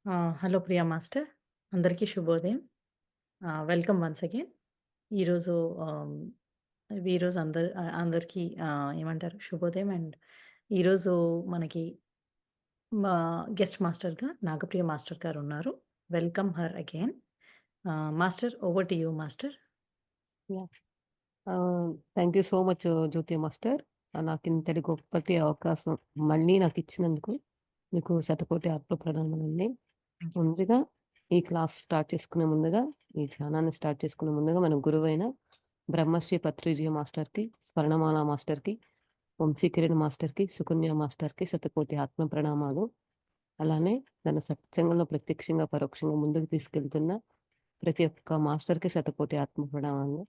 Hello Priya master. అందరికీ శుభోదయం. Welcome once again. ఈరోజు ఆహ్, ఈరోజు అందరికీ ఏమంటారు శుభోదయం. అండ్ ఈరోజు మనకి మా గెస్ట్ మాస్టర్‌గా నాగప్రియ మాస్టర్ గారున్నారు. Welcome her again. Master over to you master. Yeah! Thank you so much Jyothi master. నాకింతటి గొప్పటి అవకాశం మళ్ళీ నాకిచ్చినందుకు మీకు శతకోటి ప్రణామాలండి. Thank you. ముందుగా ఈ క్లాస్ స్టార్ట్ చేసుకునే ముందుగా, ఈ ధ్యానాన్ని స్టార్ట్ చేసుకునే ముందుగా మన గురువైన బ్రహ్మశ్రీ పత్రిజీ మాస్టర్‌కి, స్వర్ణమాల మాస్టర్‌కి, వంశీకిరణ్ మాస్టర్‌కి, సుకన్య మాస్టర్‌కి శతకోటి ప్రణామాలు. అలానే నన్ను సత్సంగంలో ప్రత్యక్షంగా, పరోక్షంగా ముందుకు తీసుకెళ్తున్న ప్రతి ఒక్క మాస్టర్‌కి శతకోటి ప్రణామాలు.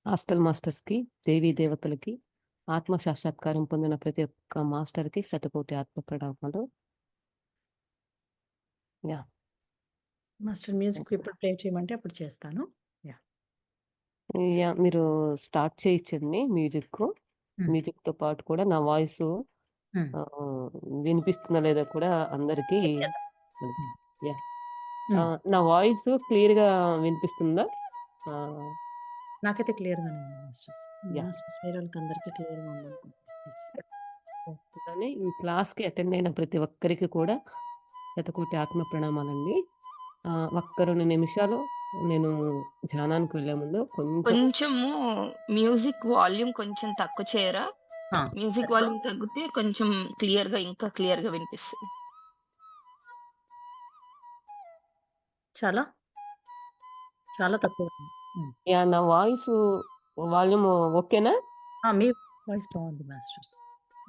హాస్టల్ మాస్టర్స్‌కి, దేవీ దేవతలకి, ఆత్మ సాక్షాత్కారం పొందిన ప్రతి ఒక్క మాస్టర్‌కి శతకోటి ప్రణామాలు. యాహ్! మాస్టర్ మ్యూజిక్ ఎప్పుడు ప్లే చేయమంటే అప్పుడు చేస్తాను. యాహ్! యాహ్! మీరు స్టార్ట్ చేయిచ్చండి మ్యూజిక్కు. హ్మ్. మ్యూజిక్‌తో పాటు కూడా నా వాయిసు హ్మ్. ఆహ్, వినిపిస్తుందా లేదా కూడా అందరికీ చెక్ చేద్దాం. హ్మ్. హ్మ్. యాహ్! హ్మ్. నా వాయిసు క్లియర్‌గా వినిపిస్తుందా? ఆహ్, నాకైతే క్లియర్‌గానే ఉంది మాస్టర్స్. యాహ్! మాస్టర్స్ వేరే వాళ్ళకందరికీ క్లియర్‌గా ఉందనుకుంటా. యెస్. అలానే ఈ క్లాస్‌కి అటెండ్ అయిన ప్రతి ఒక్కరికి కూడా శతకోటి ప్రణామాలండి. ఒక్క 2 నిమిషాలు నేను ధ్యానానికి వెళ్ళే ముందు కొంచెం కొంచెము మ్యూజిక్ వాల్యూమ్ కొంచెం తక్కువ చేయరా? ఆ! మ్యూజిక్ సరే. వాల్యూమ్ తగ్గితే కొంచెం ఇంకా క్లియర్‌గా వినిపిస్తది. చాలా, చాలా తక్కువ ఉంది. హ్మ్. యాహ్! నా వాయిసు వాల్యూమ్ ఓకేనా? మీ వాయిస్ బావుంది మాస్టర్స్.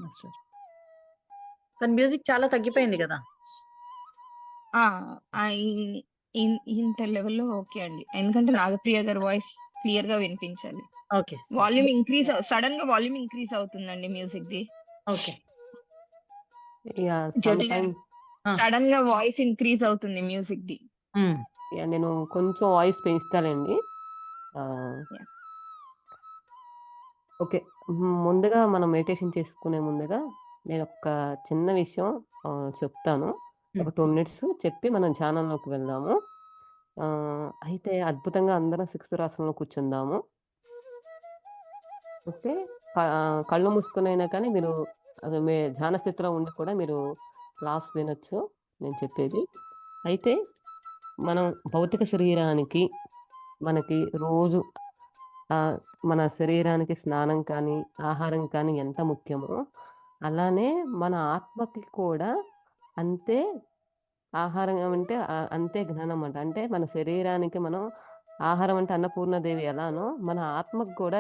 మాస్టర్. కానీ మ్యూజిక్ చాలా తగ్గిపోయింది గదా! ఆ! ఆహ్, ఇ ఇన్ ఇంత లెవెల్‌లో ఓకే అండి. ఎందుకంటే నాగప్రియ గారి వాయిస్ క్లియర్‌గా వినిపించాలి. ఓకే. సరే. సడెన్‌గా వాల్యూమ్ ఇంక్రీజ్ అవుతుందండి మ్యూజిక్‌ది. ఓకే. యాహ్! సమ్ జ్యోతి గారు టైమ్ ఆ! సడెన్‌గా వాయిస్ ఇంక్రీజ్ అవుతుంది మ్యూజిక్‌ది. హ్మ్. యాహ్! నేను కొంచెం వాయిస్ పెంచుతాలేండి. ఆహ్, యాహ్! ఓకే. ముందుగా మనం మెడిటేషన్ చేసుకునే ముందుగా నేనొక చిన్న విషయం చెప్తాను. ఒక హ్మ్. 2 మినిట్స్ చెప్పి మనం ధ్యానంలోకి వెళ్దాము. అయితే అద్భుతంగా అందరం శిక్షరాసనంలో కూర్చుందాము. ఓకే. కళ్ళు మూసుకొనైనా కానీ మీరు మీ ధ్యాన స్థితిలో ఉండి కూడా మీరు క్లాస్ వినొచ్చు నేను చెప్పేది. అయితే మనం భౌతిక శరీరానికి మనకి రోజు ఆహ్, మన శరీరానికి స్నానం కానీ, ఆహారం కానీ ఎంత ముఖ్యమో, అలానే మన ఆత్మకి కూడా అంతే ఆహారం అంటే అంతే జ్ఞానం అంట. అంటే మన శరీరానికి మనం ఆహారం అంటే అన్నపూర్ణాదేవి ఎలానో, మన ఆత్మకు కూడా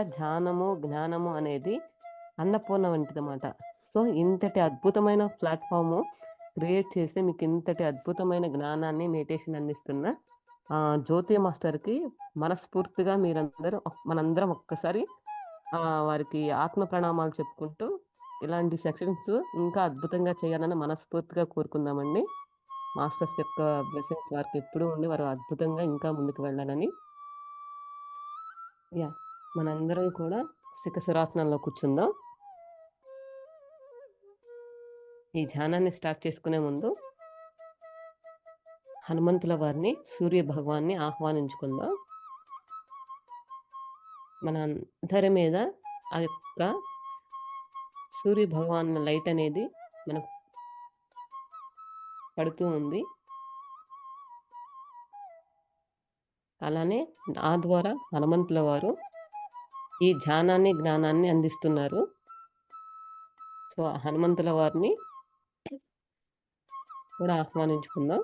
జ్ఞానము అనేది అన్నపూర్ణ వంటిదమాట. సో, ఇంతటి అద్భుతమైన ప్లాట్‌ఫార్ము క్రియేట్ చేసి మీకింతటి అద్భుతమైన జ్ఞానాన్ని, మెడిటేషన్ అందిస్తున్న జ్యోతి మాస్టర్‌కి మనస్ఫూర్తిగా మనందరం ఒక్కసారి వారికి ఆత్మ ప్రణామాలు చెప్పుకుంటూ, ఇలాంటి సెషన్స్ ఇంకా అద్భుతంగా చేయాలని మనస్ఫూర్తిగా కోరుకుందామండి. మాస్టర్స్ యొక్క బ్లెస్సింగ్స్ వారికెప్పుడూ ఉండి, వారు అద్భుతంగా ఇంకా ముందుకు వెళ్ళాలని. యాహ్! మనందరం కూడా శిఖసురాసనంలో కూర్చుందాం. ఈ ధ్యానాన్ని స్టార్ట్ చేసుకునే ముందు హనుమంతుల వారిని, సూర్య భగవాన్ని ఆహ్వానించుకుందాం. మనందరి మీద ఆ యొక్క సూర్య భగవాన్ లైట్ అనేది మనకు పడుతూ ఉంది. అలానే నా ద్వారా హనుమంతుల వారు ఈ ధ్యానాన్ని, జ్ఞానాన్ని అందిస్తున్నారు. సో, హనుమంతుల వారిని కూడా ఆహ్వానించుకుందాం.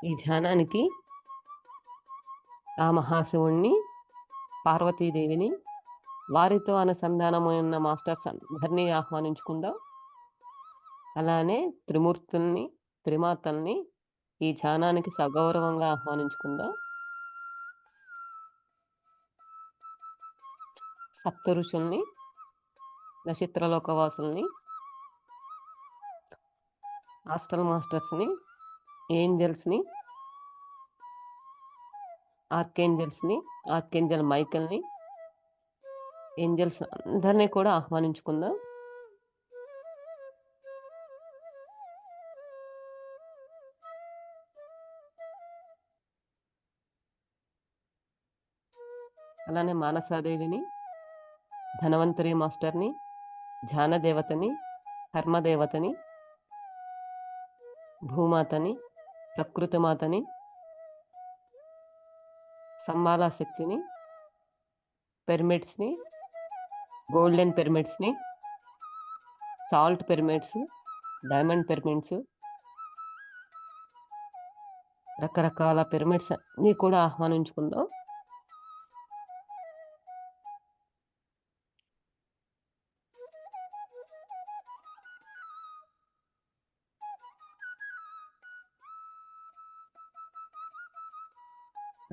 ఈ ధ్యానానికి ఆ మహాశివుడిని, పార్వతీదేవిని, వారితో అనుసంధానమైన మాస్టర్స్ అందరిని ఆహ్వానించుకుందాం. అలానే త్రిమూర్తుల్ని, త్రిమాతల్ని ఈ ధ్యానానికి సగౌరవంగా ఆహ్వానించుకుందాం. సప్త ఋషుల్ని, నక్షత్రలోకవాసుల్ని, హాస్టల్ మాస్టర్స్‌ని, ఏంజెల్స్‌ని, ఆర్కేంజెల్స్‌ని, ఆర్కేంజెల్ మైకేల్‌ని, ఏంజెల్స్ అందరిని కూడా ఆహ్వానించుకుందాం. అలానే మానసాదేవిని, ధనవంతరి మాస్టర్‌ని, ధ్యానదేవతని, కర్మదేవతని, భూమాతని, ప్రకృతి మాతని, సంబాలా శక్తిని, పిరమిడ్స్‌ని, గోల్డెన్ పిరమిడ్స్‌ని, సాల్ట్ పిరమిడ్స్, డైమండ్ పిరమిడ్స్, రకరకాల పిరమిడ్స్ అన్నీ కూడా ఆహ్వానించుకుందాం.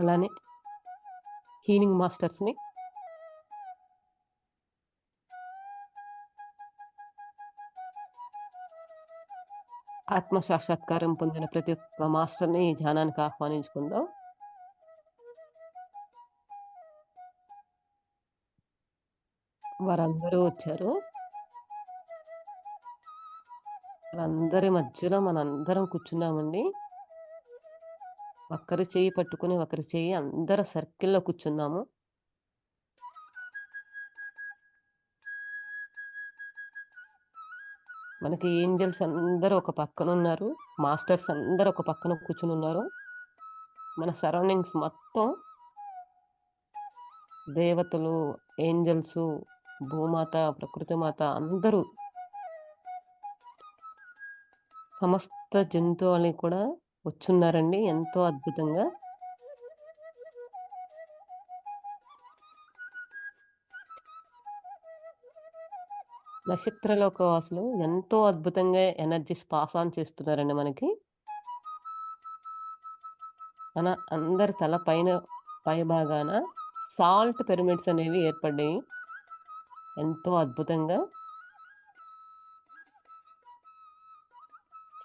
అలానే హీలింగ్ మాస్టర్స్‌ని, ఆత్మ సాక్షాత్కారం పొందిన ప్రతి ఒక్క మాస్టర్‌ని ఈ ధ్యానానికి ఆహ్వానించుకుందాం. వారందరూ వచ్చారు. వాళ్ళందరి మధ్యలో మనందరం కూర్చున్నామండి. ఒకరి చెయ్యి పట్టుకొని ఒకరి చెయ్యి అందరూ సర్కిల్‌లో కూర్చున్నాము. మనకి ఏంజెల్స్ అందరూ ఒక పక్కనున్నారు. మాస్టర్స్ అందరూ ఒక పక్కన కూర్చొనున్నారు. మన సరౌండింగ్స్ మొత్తం దేవతలు, ఏంజెల్సు, భూమాత, ప్రకృతి మాత అందరూ సమస్త జంతువులని కూడా వచ్చున్నారండి ఎంతో అద్భుతంగా. నక్షత్రలోకవాసులు ఎంతో అద్భుతంగా ఎనర్జీస్ పాస్ ఆన్ చేస్తున్నారండి మనకి. మన అందరి తల పైభాగాన సాల్ట్ పిరమిడ్స్ అనేవి ఏర్పడ్డాయి. ఎంతో అద్భుతంగా.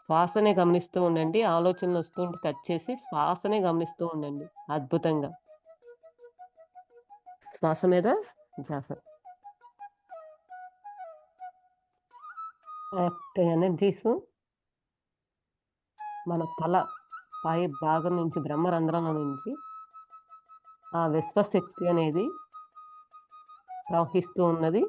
శ్వాసనే గమనిస్తూ ఉండండి. ఆలోచనలొస్తూ ఉంటే కట్ చేసి శ్వాసనే గమనిస్తూ ఉండండి. అద్భుతంగా. శ్వాస మీద ధ్యాస. ఆ యొక్క ఎనర్జీసు మన తల పై భాగం నుంచి బ్రహ్మరంధ్రంలో నుంచి ఆ విశ్వశక్తి అనేది ప్రవహిస్తూ ఉన్నది.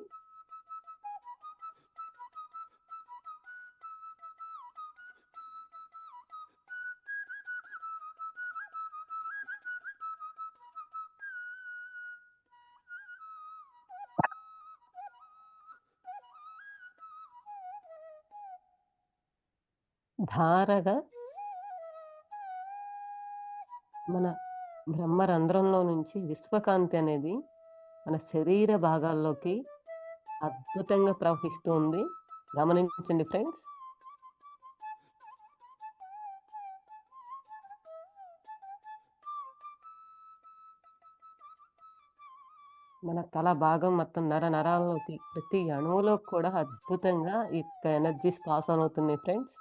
ధారగా మన బ్రహ్మరంధ్రంలో నుంచి విశ్వకాంతి అనేది మన శరీర భాగాల్లోకి అద్భుతంగా ప్రవహిస్తూ ఉంది. గమనించండి ఫ్రెండ్స్. మన తల భాగం మొత్తం నరాల్లోకి ప్రతి అణువులో కూడా అద్భుతంగా ఈ యొక్క ఎనర్జీస్ పాస్ ఆన్ అవుతున్నాయి ఫ్రెండ్స్.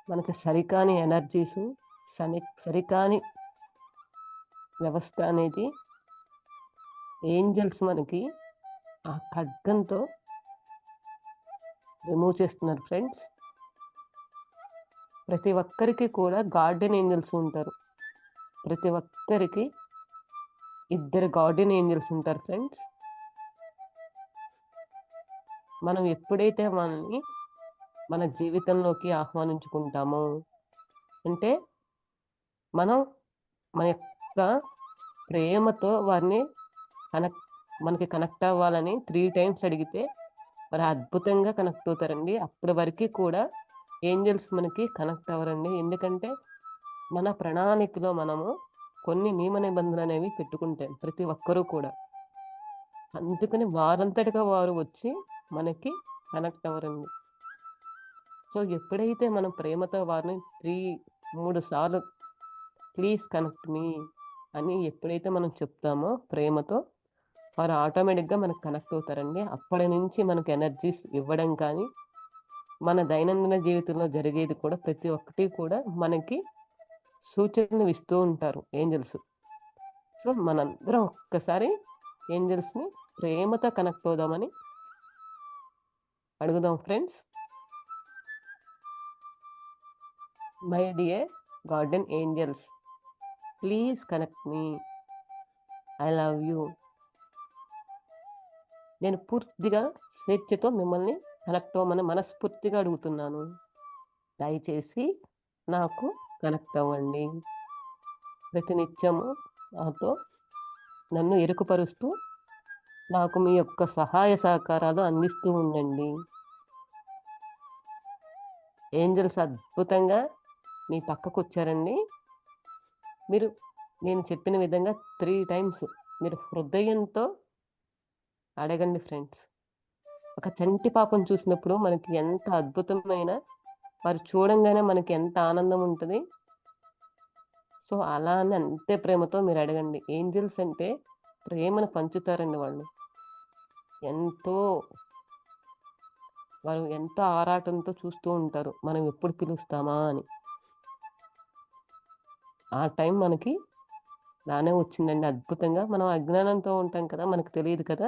మనకి సరికాని ఎనర్జీసు, సరికాని వ్యవస్థ అనేది ఏంజెల్స్ మనకి ఆ ఖడ్గంతో రిమూవ్ చేస్తున్నారు ఫ్రెండ్స్. ప్రతి ఒక్కరికి కూడా గార్డియన్ ఏంజెల్స్ ఉంటారు. ప్రతి ఒక్కరికి ఇద్దరు గార్డియన్ ఏంజెల్స్ ఉంటారు ఫ్రెండ్స్. మనం ఎప్పుడైతే వాళ్ళని మన జీవితంలోకి ఆహ్వానించుకుంటామో, అంటే మనం మన యొక్క ప్రేమతో వారిని మనకి కనెక్ట్ అవ్వాలని 3 టైమ్స్ అడిగితే మరి అద్భుతంగా కనెక్ట్ అవుతారండి. అప్పటి వరకి కూడా ఏంజెల్స్ మనకి కనెక్ట్ అవ్వరండి. ఎందుకంటే మన ప్రణాళికలో మనము కొన్ని నియమ నిబంధనలనేవి పెట్టుకుంటాం ప్రతి ఒక్కరూ కూడా. అందుకని వారంతటిగా వారు వచ్చి మనకి కనెక్ట్ అవ్వరండి. సో, ఎప్పుడైతే మనం ప్రేమతో వారిని 3 సార్లు ప్లీజ్ కనెక్ట్ మీ అని ఎప్పుడైతే మనం చెప్తామో ప్రేమతో, వారు ఆటోమేటిక్‌గా మనకు కనెక్ట్ అవుతారండి. అప్పటి నుంచి మనకు ఎనర్జీస్ ఇవ్వడం కానీ, మన దైనందిన జీవితంలో జరిగేది కూడా ప్రతి ఒక్కటి కూడా మనకి సూచనలు ఇస్తూ ఉంటారు ఏంజెల్స్. సో, మనందరం ఒక్కసారి ఏంజెల్స్‌ని ప్రేమతో కనెక్ట్ అవుదామని అడుగుదాం friends. My dear garden angels, please connect me. I love you. నేను పూర్తిగా స్వేచ్ఛతో మిమ్మల్ని కనెక్ట్ అవ్వమని మనస్ఫూర్తిగా అడుగుతున్నాను. దయచేసి నాకు కనెక్ట్ అవ్వండి. ప్రతినిత్యము నాతో నన్ను ఎరుకుపరుస్తూ, నాకు మీ యొక్క సహాయ సహకారాలు అందిస్తూ ఉండండి. ఏంజెల్స్ అద్భుతంగా మీ పక్కకొచ్చారండి. మీరు నేను చెప్పిన విధంగా 3 టైమ్స్ మీరు హృదయంతో అడగండి ఫ్రెండ్స్. ఒక చంటి పాపను చూసినప్పుడు మనకి ఎంత అద్భుతమైన, వారు చూడంగానే మనకి ఎంత ఆనందం ఉంటది. సో, అలా అని అంతే ప్రేమతో మీరు అడగండి. ఏంజెల్స్ అంటే ప్రేమను పంచుతారండి వాళ్ళు. ఎంతో వారు ఎంతో ఆరాటంతో చూస్తూ ఉంటారు. మనం ఎప్పుడు పిలుస్తామా అని. ఆ టైం మనకి రానే వచ్చిందండి అద్భుతంగా. మనం అజ్ఞానంతో ఉంటాం కదా! మనకు తెలీదు కదా!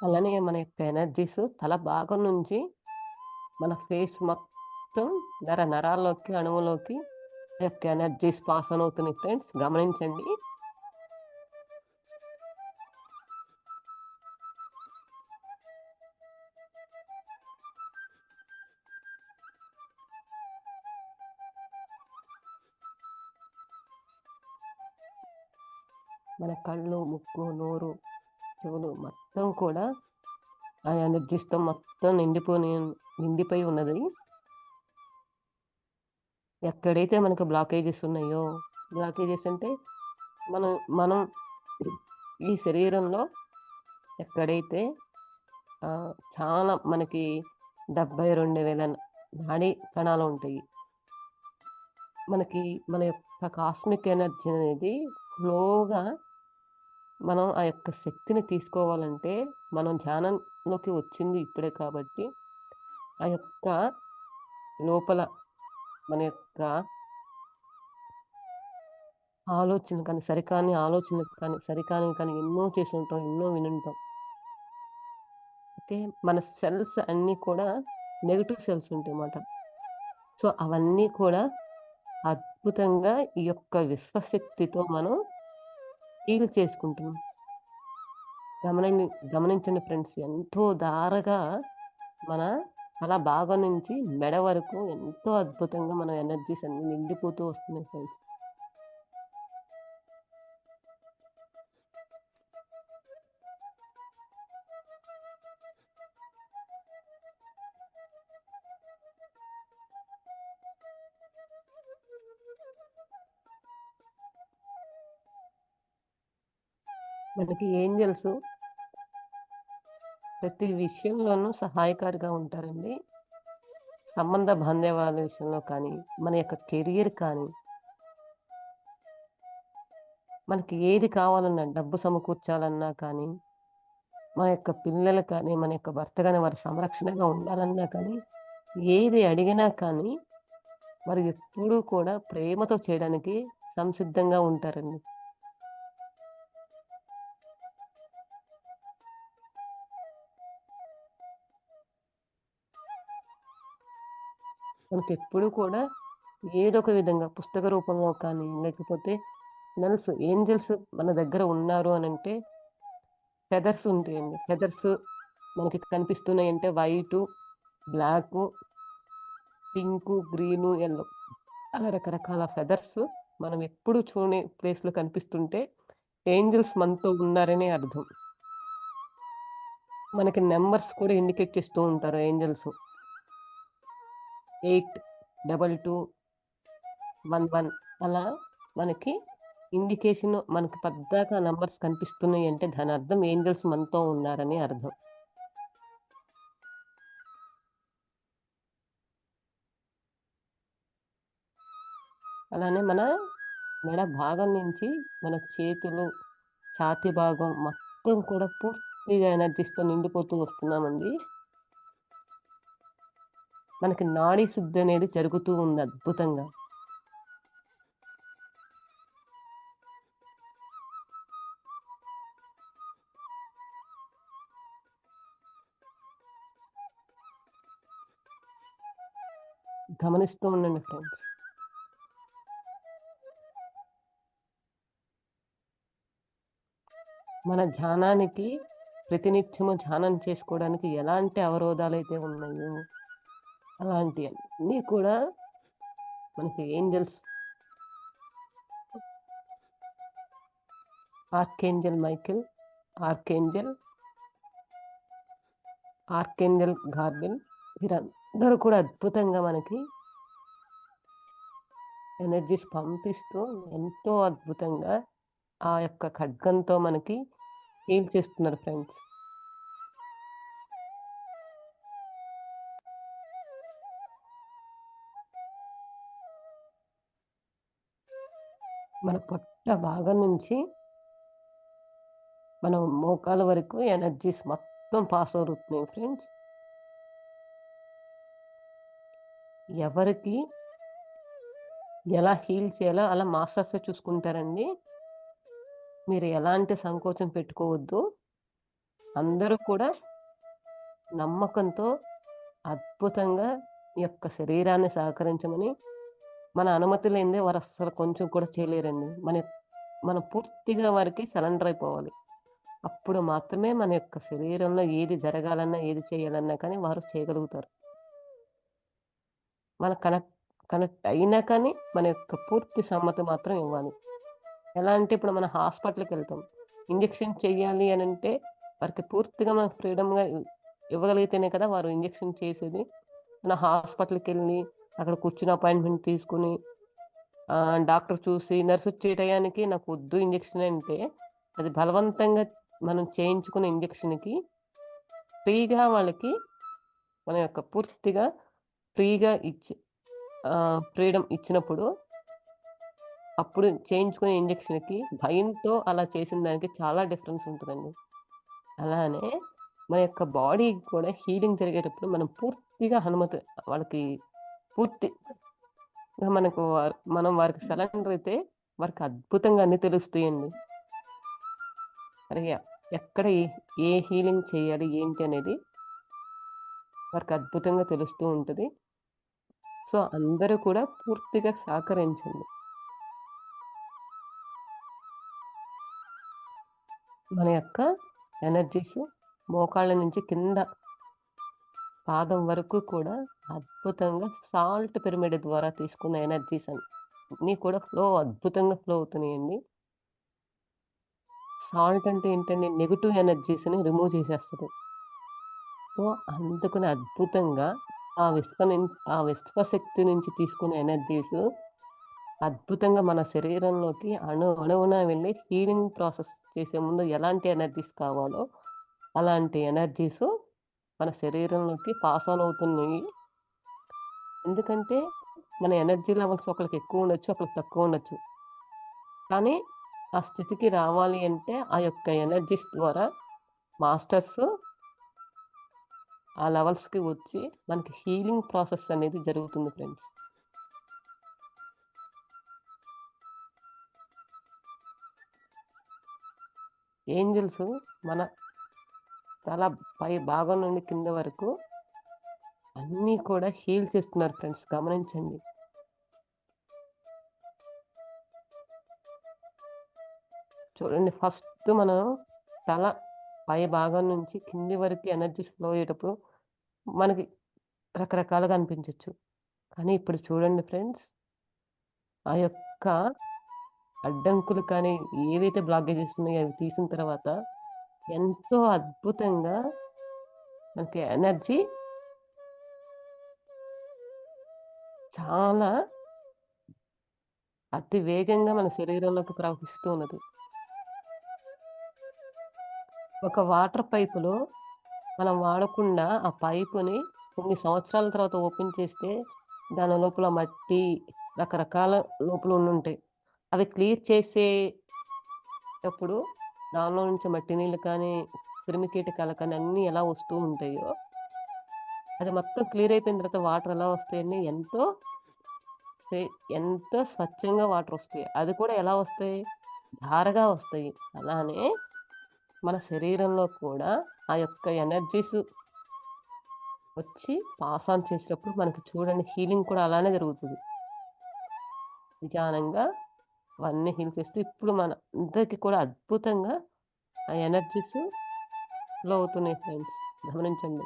అలానే మన యొక్క ఎనర్జీస్ తల భాగం నుంచి మన ఫేస్ మొత్తం నరాల్లోకి, అణువులోకి ఆ యొక్క ఎనర్జీస్ పాస్ ఆన్ అవుతున్నాయి ఫ్రెండ్స్. గమనించండి. మన కళ్ళు, ముక్కు, నోరు, చెవులు మొత్తం కూడా ఆ ఎనర్జీస్‌తో మొత్తం నిండిపోయి ఉన్నది. ఎక్కడైతే మనకు బ్లాకేజెస్ ఉన్నాయో, బ్లాకేజెస్ అంటే మనం మనం ఈ శరీరంలో ఎక్కడైతే చాలా మనకి 72,000 నాడీ కణాలుంటాయి. మనకి మన యొక్క కాస్మిక్ ఎనర్జీ అనేది ఫ్లోగా మనం ఆ యొక్క శక్తిని తీసుకోవాలంటే, మనం ధ్యానంలోకి వచ్చింది ఇప్పుడే కాబట్టి, ఆ యొక్క లోపల మన యొక్క ఆలోచనలు కానీ, సరికాని ఆలోచనలు కానీ, సరికానివి కానీ ఎన్నో చేసుంటాం, ఎన్నో వినుంటాం. ఓకే. మన సెల్స్ అన్నీ కూడా నెగెటివ్ సెల్స్ ఉంటాయన్నమాట. సో, అవన్నీ కూడా అద్భుతంగా ఈ యొక్క విశ్వశక్తితో మనం హీల్ చేసుకుంటున్నాం. గమనండి గమనించండి ఫ్రెండ్స్. ఎంతో ధారగా మన తల భాగం నుంచి మెడ వరకు ఎంతో అద్భుతంగా మన ఎనర్జీస్ అన్నీ నిండిపోతూ వస్తున్నాయి ఫ్రెండ్స్. మనకి ఏంజెల్స్ ప్రతి విషయంలోనూ సహాయకారిగా ఉంటారండి. సంబంధ బాంధవ్యాల విషయంలో కానీ, మన యొక్క కెరియర్ కానీ, మనకి ఏది కావాలన్నా డబ్బు సమకూర్చాలన్నా కానీ, మన యొక్క పిల్లలు కానీ, మన యొక్క భర్త గాని వారి సంరక్షణగా ఉండాలన్నా కానీ, ఏది అడిగినా కానీ, వారు ఎప్పుడూ కూడా ప్రేమతో చేయడానికి సంసిద్ధంగా ఉంటారండి. మనకెప్పుడూ కూడా ఏదో ఒక విధంగా పుస్తక రూపంలో కానీ, లేకపోతే ఏంజెల్స్ మన దగ్గర ఉన్నారు అనంటే ఫెదర్స్ ఉంటాయండి. ఫెదర్స్ మనకి కనిపిస్తున్నాయంటే white, black, pink, green, yellow అలా రకరకాల ఫెదర్స్ మనం ఎప్పుడు చూడని ప్లేస్‌లో కనిపిస్తుంటే ఏంజెల్స్ మనతో ఉన్నారనే అర్థం. మనకి నంబర్స్ కూడా ఇండికేట్ చేస్తూ ఉంటారు ఏంజెల్స్. 82211 అలా మనకి ఇండికేషన్ మనకి పద్దాక నంబర్స్ కనిపిస్తున్నాయంటే దానర్థం ఏంజెల్స్ మనతో ఉన్నారని అర్థం. అలానే మన మెడ భాగం నుంచి మన చేతులు, ఛాతీ భాగం మొత్తం కూడా పూర్తిగా ఎనర్జీస్‌తో నిండిపోతూ వస్తున్నామండి. మనకి నాడీ శుద్ధి అనేది జరుగుతూ ఉంది అద్భుతంగా. గమనిస్తూ ఉండండి ఫ్రెండ్స్. మన ధ్యానానికి ప్రతినిత్యము ధ్యానం చేసుకోవడానికి ఎలాంటి అవరోధాలైతే ఉన్నాయో, అలాంటియన్నీ కూడా మనకి ఏంజెల్స్, ఆర్కేంజెల్ మైకేల్, ఆర్కేంజెల్, ఆర్కేంజెల్ గాబ్రియెల్ వీరందరూ కూడా అద్భుతంగా మనకి ఎనర్జీస్ పంపిస్తూ ఎంతో అద్భుతంగా ఆ యొక్క ఖడ్గంతో మనకి హీల్ చేస్తున్నారు ఫ్రెండ్స్. మన పొట్ట భాగం నుంచి మన మోకాళ్ళ వరకు ఎనర్జీస్ మొత్తం పాస్ అవుతున్నాయి ఫ్రెండ్స్. ఎవరికి ఎలా హీల్ చేయాలో అలా మాస్టర్సే చూసుకుంటారండి. మీరు ఎలాంటి సంకోచం పెట్టుకోవద్దు. అందరూ కూడా నమ్మకంతో అద్భుతంగా ఈ యొక్క శరీరాన్ని సహకరించమని, మన అనుమతి లేనిదే వారు అస్సలు కొంచెం కూడా చేయలేరండి. మనం పూర్తిగా వారికి సరెండర్ అయిపోవాలి. అప్పుడు మాత్రమే మన యొక్క శరీరంలో ఏది జరగాలన్నా, ఏది చేయాలన్నా కానీ వారు చేయగలుగుతారు. మన కనెక్ట్ కనెక్ట్ అయినా కానీ మన యొక్క పూర్తి సమ్మతి మాత్రం ఇవ్వాలి. ఎలా అంటే ఇప్పుడు మనం హాస్పిటల్‌కెళ్తాం. ఇంజెక్షన్ చెయ్యాలి అనంటే వారికి పూర్తిగా మనం ఫ్రీడమ్‌గా ఇవ్వగలిగితేనే కదా వారు ఇంజెక్షన్ చేసేది. మన హాస్పిటల్‌కెళ్ళి అక్కడ కూర్చొని అపాయింట్‌మెంట్ తీసుకొని డాక్టర్ చూసి నర్సొచ్చే టయానికి నాకొద్దు ఇంజెక్షన్ అంటే అది బలవంతంగా మనం చేయించుకునే ఇంజెక్షన్‌కి ఫ్రీగా వాళ్ళకి మన యొక్క పూర్తిగా ఫ్రీగా ఫ్రీడమ్ ఇచ్చినప్పుడు అప్పుడు చేయించుకునే ఇంజెక్షన్‌కి భయంతో అలా చేసిన దానికి చాలా డిఫరెన్స్ ఉంటదండి. అలానే మన యొక్క బాడీ కూడా హీలింగ్ జరిగేటప్పుడు మనం పూర్తిగా అనుమతి వాళ్ళకి పూర్తిగా మనం వారికి సరెండర్ అయితే వారికి అద్భుతంగా అన్నీ తెలుస్తాయండి. మరి ఎక్కడ ఏ హీలింగ్ చేయాలి ఏంటి అనేది వారికి అద్భుతంగా తెలుస్తూ ఉంటది. సో, అందరూ కూడా పూర్తిగా సహకరించండి. మన యొక్క ఎనర్జీస్ మోకాళ్ళ నుంచి కింద పాదం వరకు కూడా అద్భుతంగా సాల్ట్ పిరమిడ్ ద్వారా తీసుకున్న ఎనర్జీస్ అన్నీ కూడా అద్భుతంగా ఫ్లో అవుతున్నాయండి. సాల్ట్ అంటే ఏంటండి? నెగెటివ్ ఎనర్జీస్‌ని రిమూవ్ చేసేస్తది. సో, అందుకని అద్భుతంగా ఆ విశ్వశక్తి నుంచి తీసుకునే ఎనర్జీస్ అద్భుతంగా మన శరీరంలోకి అణువున వెళ్లి హీలింగ్ ప్రాసెస్ చేసే ముందు ఎలాంటి ఎనర్జీస్ కావాలో, అలాంటి ఎనర్జీస్ మన శరీరంలోకి పాస్ ఆన్ అవుతున్నాయి. ఎందుకంటే, మన ఎనర్జీ లెవెల్స్ ఒకళ్ళకి ఎక్కువ ఉండొచ్చు, ఒకళ్ళకి తక్కువ ఉండొచ్చు. కానీ, ఆ స్థితికి రావాలి అంటే, ఆ యొక్క ఎనర్జీస్ ద్వారా మాస్టర్స్ ఆ లెవెల్స్‌కి వచ్చి మనకి హీలింగ్ ప్రాసెస్ అనేది జరుగుతుంది ఫ్రెండ్స్. ఏంజెల్స్ మన తల పై భాగం నుండి కింద వరకు అన్నీ కూడా హీల్ చేస్తున్నారు ఫ్రెండ్స్, గమనించండి. చూడండి, ఫస్ట్ మనం తల పై భాగం నుంచి కింది వరకు ఎనర్జీస్ ఫ్లో అయ్యేటప్పుడు మనకి రకరకాలుగా అనిపించొచ్చు. కానీ ఇప్పుడు చూడండి ఫ్రెండ్స్, ఆ యొక్క అడ్డంకులు కానీ ఏవైతే బ్లాకేజెస్ ఉన్నాయో అవి తీసిన తర్వాత ఎంతో అద్భుతంగా మనకి ఎనర్జీ చాలా అతి వేగంగా మన శరీరంలోకి ప్రవహిస్తూ ఉన్నది. ఒక వాటర్ పైపులో మనం వాడకుండా ఆ పైపుని కొన్ని సంవత్సరాల తర్వాత ఓపెన్ చేస్తే దాని లోపల మట్టి, రకరకాల లోపాలు ఉండుంటాయి. అవి క్లియర్ చేసేటప్పుడు దానిలో నుంచి మట్టి నీళ్ళు కానీ, క్రిమికీటకాలు కానీ అన్నీ ఎలా వస్తూ ఉంటాయో, అది మొత్తం క్లియర్ అయిపోయిన తర్వాత వాటర్ ఎలా వస్తాయండి స్వే ఎంతో స్వచ్ఛంగా వాటర్ వస్తాయి. అది కూడా ఎలా వస్తాయి? ధారగా వస్తాయి. అలానే మన శరీరంలో కూడా ఆ యొక్క ఎనర్జీస్ వచ్చి పాస్ ఆన్ చేసేటప్పుడు మనకి చూడండి హీలింగ్ కూడా అలానే జరుగుతది. నిదానంగా అవన్నీ హీల్ చేస్తూ ఇప్పుడు మన అందరికి కూడా అద్భుతంగా ఆ ఎనర్జీస్ ఫ్లో అవుతున్నాయి ఫ్రెండ్స్. గమనించండి.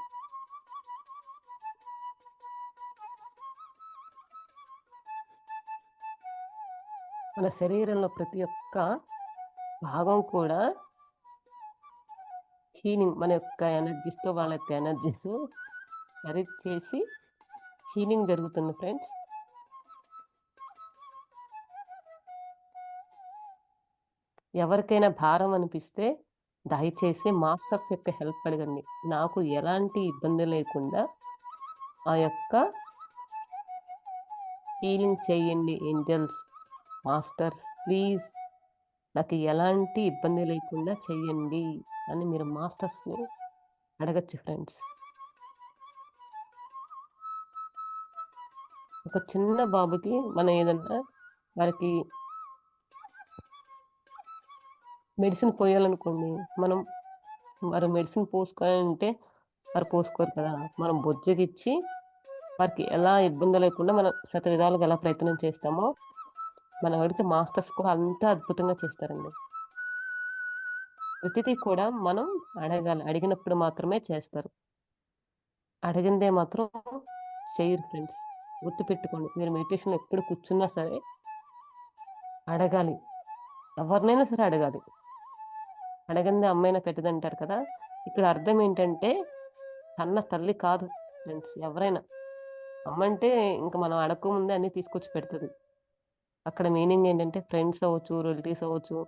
మన శరీరంలో ప్రతి ఒక్క భాగం కూడా హీలింగ్ మన యొక్క ఎనర్జీస్‌తో వాళ్ళ యొక్క ఎనర్జీస్ సరి చేసి హీలింగ్ జరుగుతుంది ఫ్రెండ్స్. ఎవరికైనా భారం అనిపిస్తే దయచేసి మాస్టర్స్ యొక్క హెల్ప్ అడగండి. నాకు ఎలాంటి ఇబ్బంది లేకుండా ఆ యొక్క హీలింగ్ చేయండి ఏంజెల్స్, మాస్టర్స్ ప్లీజ్ నాకు ఎలాంటి ఇబ్బంది లేకుండా చెయ్యండి అని మీరు మాస్టర్స్‌ని అడగొచ్చు ఫ్రెండ్స్. ఒక చిన్న బాబుకి మనం ఏదన్నా వారికి మెడిసిన్ పోయాలనుకోండి, మనం వారు మెడిసిన్ పోసుకోవాలంటే వారు పోసుకోరు కదా! మనం బొజ్జగిచ్చి వారికి ఎలా ఇబ్బంది లేకుండా మనం శతవిధాలుగా ఎలా ప్రయత్నం చేస్తామో, మనం అడిగితే మాస్టర్స్ కూడా అంతే అద్భుతంగా చేస్తారండి. ప్రతిదీ కూడా మనం అడగాలి. అడిగినప్పుడు మాత్రమే చేస్తారు. అడిగిందే మాత్రం చెయ్యరు ఫ్రెండ్స్. గుర్తుపెట్టుకోండి. మీరు మెడిటేషన్‌లో ఎప్పుడు కూర్చున్నా సరే అడగాలి. ఎవరినైనా సరే అడగాలి. అడగందే అమ్మైనా పెట్టదంటారు కదా! ఇక్కడ అర్థం ఏంటంటే కన్న తల్లి కాదు ఫ్రెండ్స్ ఎవరైనా. అమ్మంటే ఇంక మనం అడక్కముందే అన్నీ తీసుకొచ్చి పెడతది. అక్కడ మీనింగ్ ఏంటంటే ఫ్రెండ్స్ అవ్వచ్చు, రిలేటివ్స్ అవ్వచ్చు,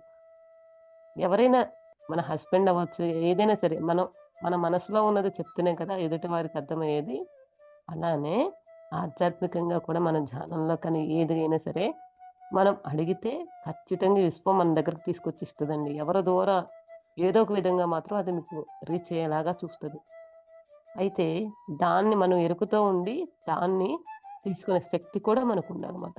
ఎవరైనా మన హస్బెండ్ అవ్వచ్చు, ఏదైనా సరే మన మనసులో ఉన్నది చెప్తేనే కదా ఎదుటి వారికి అర్థమయ్యేది. అలానే ఆధ్యాత్మికంగా కూడా మన ధ్యానంలో కానీ ఏది అయినా సరే మనం అడిగితే ఖచ్చితంగా విశ్వం మన దగ్గరికి తీసుకొచ్చి ఇస్తదండి. ఎవరి ద్వారా ఏదో ఒక విధంగా మాత్రం అది మీకు రీచ్ అయ్యేలాగా చూస్తది. అయితే దాన్ని మనం ఎరుకుతో ఉండి దాన్ని తీసుకునే శక్తి కూడా మనకుండాలన్నమాట.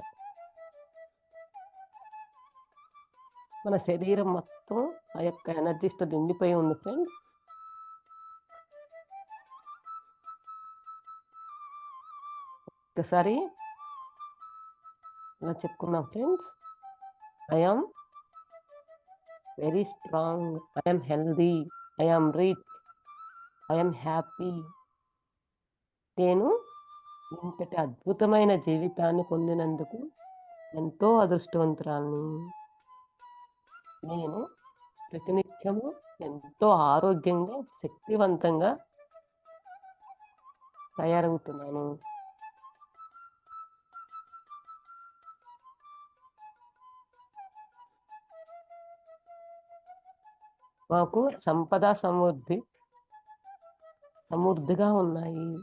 మన శరీరం మొత్తం ఆ యొక్క ఎనర్జీస్‌తో నిండిపోయి ఉంది ఫ్రెండ్స్. ఒక్కసారి ఇలా చెప్పుకుందాం friends. I am very strong. I am healthy. I am rich. I am happy. నేను ఇంతటి అద్భుతమైన జీవితాన్ని పొందినందుకు ఎంతో అదృష్టవంతురాలిని. నేను ప్రతినిత్యము ఎంతో ఆరోగ్యంగా, శక్తివంతంగా తయారవుతున్నాను. మాకు సంపద, సమృద్ధిగా ఉన్నాయి.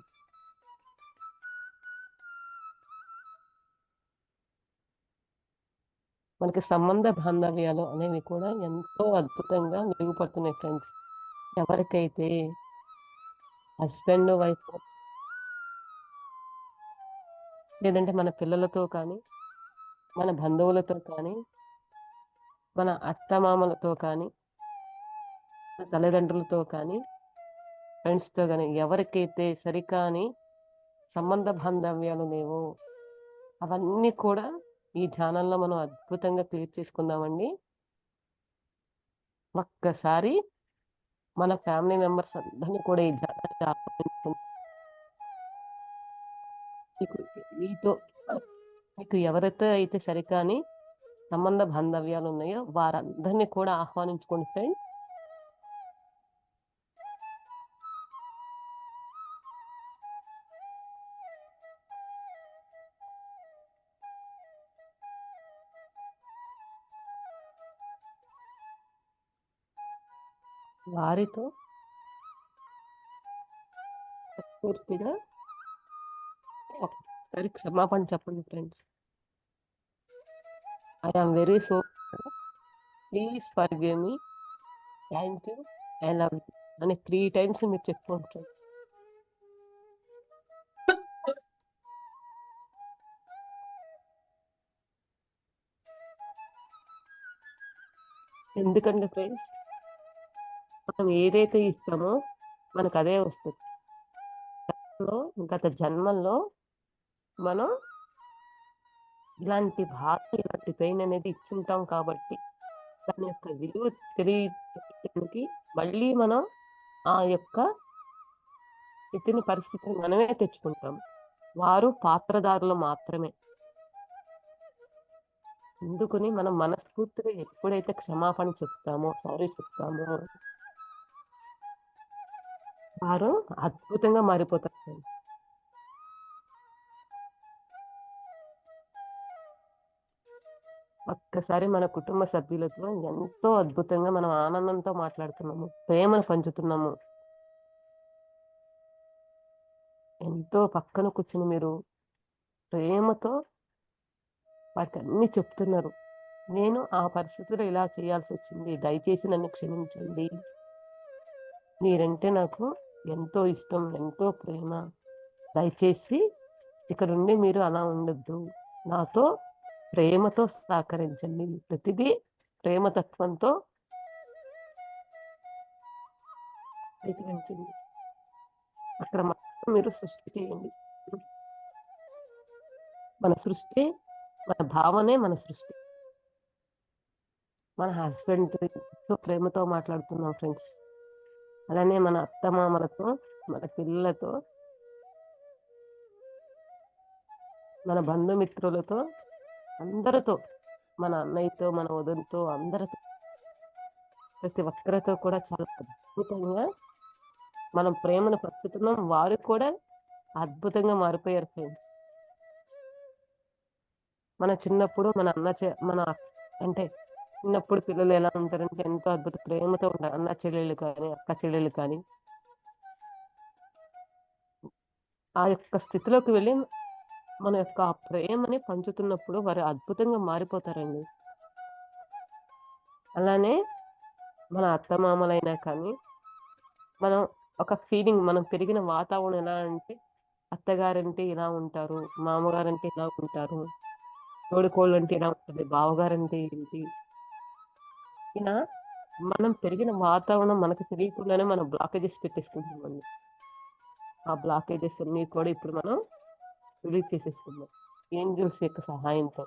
మనకి సంబంధ బాంధవ్యాలు అనేవి కూడా ఎంతో అద్భుతంగా మెరుగుపడుతున్నాయి ఫ్రెండ్స్. ఎవరికైతే హస్బెండ్, వైఫ్ లేదంటే మన పిల్లలతో కానీ, మన బంధువులతో కానీ, మన అత్తమామలతో కానీ, మన తల్లిదండ్రులతో కానీ, ఫ్రెండ్స్‌తో గాని ఎవరికైతే సరికాని సంబంధ బాంధవ్యాలు లేవో అవన్నీ కూడా ఈ ఛానెల్‌లో మనం అద్భుతంగా క్లియర్ చేసుకుందామండి. ఒక్కసారి మన ఫ్యామిలీ మెంబర్స్ అందరిని కూడా ఈ ఛానెల్‌కి ఆహ్వానించుకుందాం. మీకు మీతో మీకు ఎవరైతే అయితే సరికాని సంబంధ బాంధవ్యాలు ఉన్నాయో వారందరిని కూడా ఆహ్వానించుకోండి ఫ్రెండ్స్. వారితో పూర్తిగా ఒకసారి క్షమాపణ చెప్పండి friends. I am very so please forgive me, thank you, I love you అని 3 టైమ్స్ మీరు చెప్పుకోండి ఫ్రెండ్స్. ఎందుకంటే ఫ్రెండ్స్, మనం ఏదైతే ఇస్తామో మనకు అదే వస్తుంది. గత జన్మల్లో మనం ఇలాంటి బాధ, ఇలాంటి పెయిన్ అనేది ఇచ్చుంటాం కాబట్టి దాని యొక్క విలువ తెలియడానికి మళ్ళీ మనం ఆ యొక్క స్థితిని, పరిస్థితిని మనమే తెచ్చుకుంటాం. వారు పాత్రదారులు మాత్రమే. అందుకని మనం మనస్ఫూర్తిగా ఎప్పుడైతే క్షమాపణ చెప్తామో, సారీ చెప్తామో, వారు అద్భుతంగా మారిపోతారు ఫ్రెండ్స్. ఒక్కసారి మన కుటుంబ సభ్యులతో ఎంతో అద్భుతంగా మనం ఆనందంతో మాట్లాడుతున్నాము, ప్రేమను పంచుతున్నాము. ఎంతో పక్కన కూర్చుని మీరు ప్రేమతో వారికి అన్ని చెప్తున్నారు. నేను ఆ పరిస్థితిలో ఇలా చేయాల్సి వచ్చింది, దయచేసి నన్ను క్షమించండి, మీరంటే నాకు ఎంతో ఇష్టం, ఎంతో ప్రేమ, దయచేసి ఇక్కడుండి మీరు అలా ఉండొద్దు, నాతో ప్రేమతో సహకరించండి, ప్రతిదీ ప్రేమతత్వంతో స్వీకరించండి. అక్కడ మాత్రం మీరు సృష్టి చేయండి. మన సృష్టి, మన భావనే మన సృష్టి. మన హస్బెండ్ ఎంతో ప్రేమతో మాట్లాడుతున్నాం ఫ్రెండ్స్. అలానే మన అత్తమామలతో, మన పిల్లలతో, మన బంధుమిత్రులతో, అందరితో, మన అన్నయ్యతో, మన వదినతో, అందరితో, ప్రతి ఒక్కరితో కూడా చాలా అద్భుతంగా మనం ప్రేమను పంచుతున్నాం. వారు కూడా అద్భుతంగా మారిపోయారు ఫ్రెండ్స్. మన చిన్నప్పుడు మన అంటే చిన్నప్పుడు పిల్లలు ఎలా ఉంటారంటే ఎంతో అద్భుత ప్రేమతో ఉంటారు. అన్న చెల్లెళ్ళు కానీ, అక్క చెల్లెళ్ళు కానీ, ఆ యొక్క స్థితిలోకి వెళ్ళి మన యొక్క ఆ ప్రేమని పంచుతున్నప్పుడు వారు అద్భుతంగా మారిపోతారండి. అలానే మన అత్తమామలైనా కానీ, మనం ఒక ఫీలింగ్, మనం పెరిగిన వాతావరణం ఎలా అంటే అత్తగారంటే ఇలా ఉంటారు, మామగారంటే ఇలా ఉంటారు, తోడికోళ్ళంటే ఇలా ఉంటుంది, బావగారంటే ఏంటి, ఇలా మనం పెరిగిన వాతావరణం మనకు తెలియకుండానే మనం బ్లాకేజెస్ పెట్టేసుకుంటామండి. ఆ బ్లాకేజెస్ అన్ని కూడా ఇప్పుడు మనం రిలీజ్ చేసేసుకుందాం ఏంజల్స్ యొక్క సహాయంతో.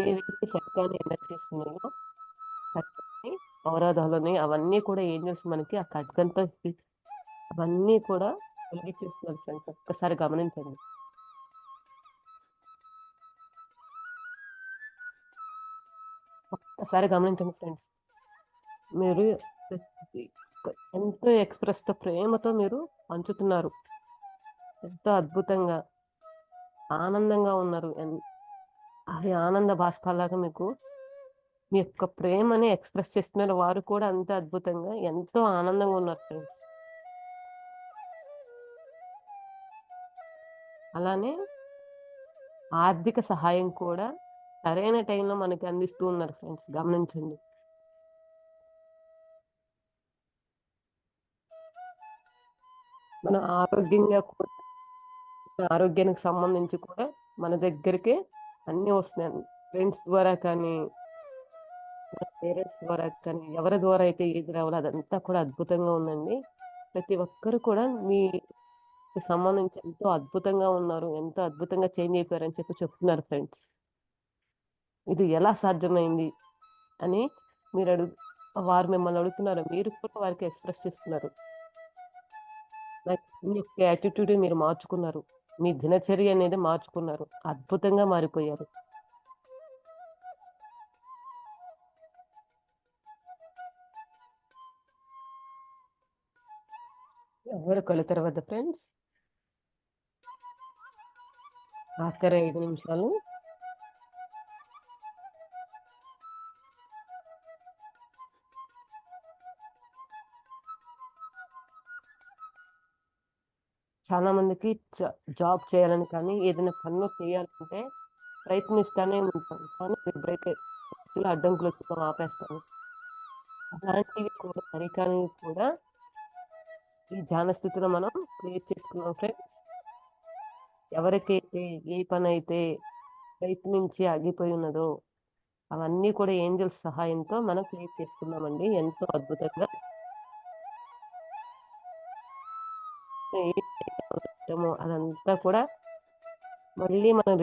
ఏవైతే చక్కని ఎనర్జీస్ ఉన్నాయో, చక్కని అవరోధాలని, అవన్నీ కూడా ఏంజల్స్ మనకి ఆ ఖడ్గంతో అవన్నీ కూడా తొలగించేస్తున్నారు ఫ్రెండ్స్. ఒక్కసారి గమనించండి. ఒక్కసారి గమనించండి ఫ్రెండ్స్. మీరు ఎంతో ఎక్స్ప్రెస్ తో, ప్రేమతో మీరు పంచుతున్నారు. ఎంతో అద్భుతంగా, ఆనందంగా ఉన్నారు. అది ఆనంద బాష్పాలాగా మీకు మీ యొక్క ప్రేమని ఎక్స్ప్రెస్ చేస్తున్నారు. వారు కూడా అంతే అద్భుతంగా ఎంతో ఆనందంగా ఉన్నారు ఫ్రెండ్స్. అలానే ఆర్థిక సహాయం కూడా సరైన టైంలో మనకి అందిస్తూ ఉన్నారు ఫ్రెండ్స్. గమనించండి. మన ఆరోగ్యంగా కూడా, ఆరోగ్యానికి సంబంధించి కూడా మన దగ్గరికి అన్ని వస్తున్నాయి. ఫ్రెండ్స్ ద్వారా కానీ, మన పేరెంట్స్ ద్వారా కానీ, ఎవరి ద్వారా అయితే ఏది రావాలో అదంతా కూడా అద్భుతంగా ఉందండి. ప్రతి ఒక్కరు కూడా మీకు సంబంధించి ఎంతో అద్భుతంగా ఉన్నారు, ఎంతో అద్భుతంగా చేంజ్ అయిపోయారని చెప్తున్నారు ఫ్రెండ్స్. ఇది ఎలా సాధ్యమైంది అని మీరు వారు మిమ్మల్ని అడుగుతున్నారు. మీరు కూడా వారికి ఎక్స్ప్రెస్ చేస్తున్నారు. మీ యొక్క యాటిట్యూడ్ మీరు మార్చుకున్నారు. మీ దినచర్య అనేది మార్చుకున్నారు. అద్భుతంగా మారిపోయారు. ఎవరు కళ్ళు తెరవద్దు ఫ్రెండ్స్. ఆఖరి 5 నిమిషాలు. చాలా మందికి జాబ్ చేయాలని కానీ, ఏదైనా పనులు చేయాలంటే ప్రయత్నిస్తానే ఉంటాం. కానీ మధ్యలో అడ్డంకులొచ్చడం ఆపేస్తాము. అలాంటివి కూడా సరికానివి కూడా ఈ ధ్యాన స్థితిలో మనం క్రియేట్ చేసుకున్నాం ఫ్రెండ్స్. ఎవరికైతే ఏ పనైతే ప్రయత్నించి ఆగిపోయి ఉన్నదో అవన్నీ కూడా ఏంజెల్స్ సహాయంతో మనం క్రియేట్ చేసుకున్నామండి. ఎంతో అద్భుతంగా. ఏదైతే మొదలుపెట్టామో అదంతా కూడా మళ్ళీ మనం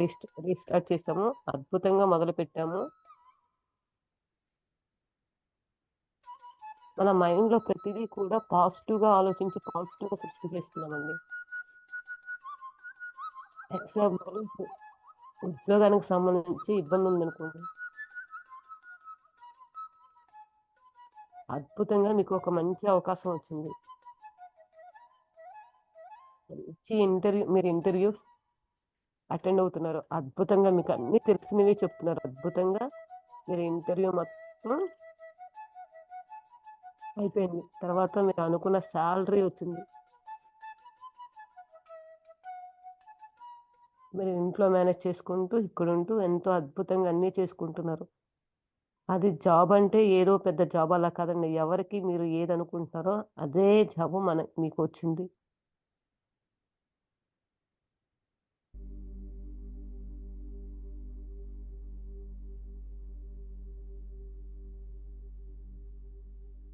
రీస్టార్ట్ చేసాము. అద్భుతంగా మొదలుపెట్టాము. మన మైండ్‌లో ప్రతిదీ కూడా పాజిటివ్‌గా ఆలోచించి పాజిటివ్‌గా సృష్టి చేస్తున్నామండి. ఎగ్జాంపుల్ ఉద్యోగానికి సంబంధించి ఇబ్బందుందనుకోండి. అద్భుతంగా మీకు ఒక మంచి అవకాశం వచ్చింది. మీరు ఇంటర్వ్యూ అటెండ్ అవుతున్నారు. అద్భుతంగా మీకు అన్నీ తెలిసినవే చెప్తున్నారు. అద్భుతంగా మీరు ఇంటర్వ్యూ మొత్తం అయిపోయింది. తర్వాత మీరు అనుకున్న సాలరీ వచ్చింది. మీరు ఇంట్లో మేనేజ్ చేసుకుంటూ, ఇక్కడుంటూ ఎంతో అద్భుతంగా అన్నీ చేసుకుంటున్నారు. అది జాబ్ అంటే ఏదో పెద్ద జాబ్ అలా కాదండి. ఎవరికి మీరు ఏదనుకుంటున్నారో అదే జాబు మీకొచ్చింది.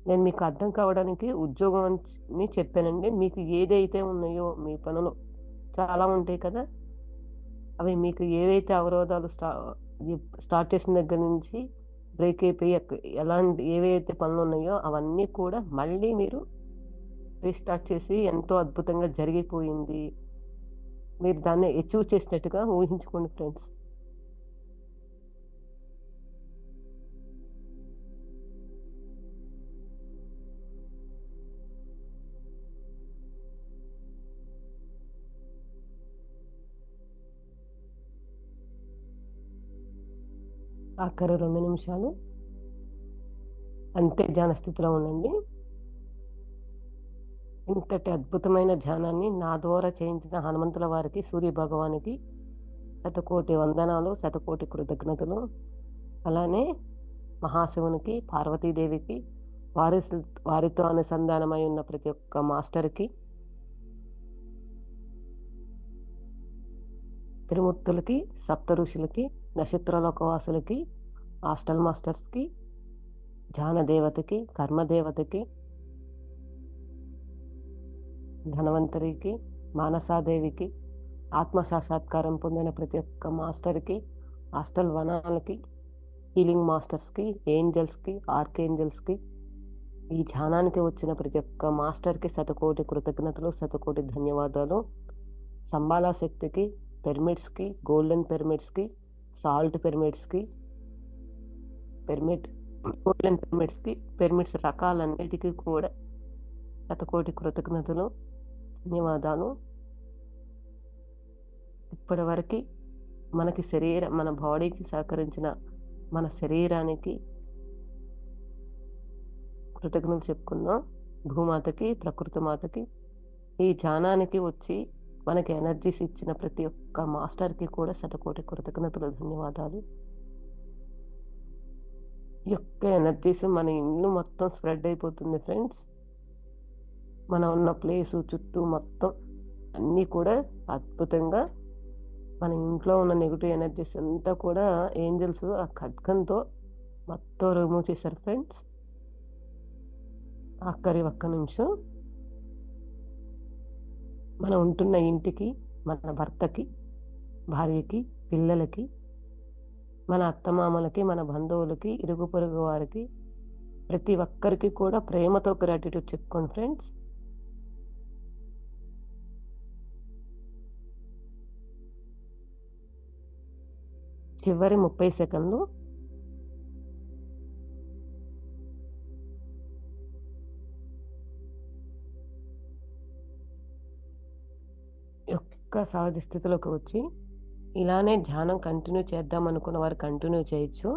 నేను మీకు అర్థం కావడానికి ఉద్యోగం అని చెప్పానండి. మీకు ఏదైతే ఉన్నాయో మీ పనులు చాలా ఉంటాయి కదా! అవి మీకు ఏవైతే అవరోధాలు స్టార్ట్ చేసిన దగ్గర నుంచి బ్రేక్ అయిపోయి ఏవైతే పనులున్నాయో అవన్నీ కూడా మళ్ళీ మీరు రీస్టార్ట్ చేసి ఎంతో అద్భుతంగా జరిగిపోయింది. మీరు దాన్ని అచీవ్ చేసినట్టుగా ఊహించుకోండి ఫ్రెండ్స్. ఆఖరి 2 నిమిషాలు అంతే ధ్యాన స్థితిలో ఉండండి. ఇంతటి అద్భుతమైన ధ్యానాన్ని నా ద్వారా చేయించిన హనుమంతుల వారికి, సూర్య భగవానికి శతకోటి వందనాలు, శతకోటి కృతజ్ఞతలు. అలానే మహాశివునికి, పార్వతీదేవికి, వారితో అనుసంధానమై ఉన్న ప్రతి ఒక్క మాస్టర్‌కి, త్రిమూర్తులకి, సప్త ఋషులకి, నక్షత్రలోకవాసులకి, హాస్టల్ మాస్టర్స్‌కి, ధ్యాన దేవతకి, కర్మదేవతకి, ధనవంతరికి, మానసాదేవికి, ఆత్మ సాక్షాత్కారం పొందిన ప్రతి ఒక్క మాస్టర్‌కి, హాస్టల్ వనాలకి, హీలింగ్ మాస్టర్స్‌కి, ఏంజెల్స్‌కి, ఆర్కేంజెల్స్‌కి, ఈ ధ్యానానికి వచ్చిన ప్రతి ఒక్క మాస్టర్‌కి శతకోటి కృతజ్ఞతలు, శతకోటి ధన్యవాదాలు. సంబాలా శక్తికి, పిరమిడ్స్‌కి, గోల్డెన్ పిరమిడ్స్‌కి, సాల్ట్ పిరమిడ్స్‌కి, గోల్డెన్ పిరమిడ్స్‌కి, పిరమిడ్స్ రకాలన్నిటికీ కూడా శతకోటి కృతజ్ఞతలు, ధన్యవాదాలు. ఇప్పటివరకి మన బాడీకి సహకరించిన మన శరీరానికి కృతజ్ఞతలు చెప్పుకుందాం. భూమాతకి, ప్రకృతి మాతకి, ఈ ధ్యానానికి వచ్చి మనకి ఎనర్జీస్ ఇచ్చిన ప్రతి ఒక్క మాస్టర్‌కి కూడా శతకోటి కృతజ్ఞతలు, ధన్యవాదాలు. ఈ యొక్క ఎనర్జీస్ మన ఇల్లు మొత్తం స్ప్రెడ్ అయిపోతుంది ఫ్రెండ్స్. మనం ఉన్న ప్లేసు చుట్టూ మొత్తం అన్నీ కూడా అద్భుతంగా మన ఇంట్లో ఉన్న నెగెటివ్ ఎనర్జీస్ అంతా కూడా ఏంజెల్స్ ఆ ఖడ్గంతో మొత్తం రిమూవ్ చేశారు ఫ్రెండ్స్. ఆఖరి ఒక్క నిమిషం. మనం ఉంటున్న ఇంటికి, మన భర్తకి, భార్యకి, పిల్లలకి, మన అత్తమామలకి, మన బంధువులకి, ఇరుగు పొరుగు వారికి, ప్రతి ఒక్కరికి కూడా ప్రేమతో గ్రాటిట్యూడ్ చెప్పుకోండి ఫ్రెండ్స్. చివరి 30 సెకన్లు. యొక్క సహజ స్థితిలోకి వచ్చి ఇలానే ధ్యానం కంటిన్యూ చేద్దాం అనుకున్న వారు కంటిన్యూ చేయొచ్చు.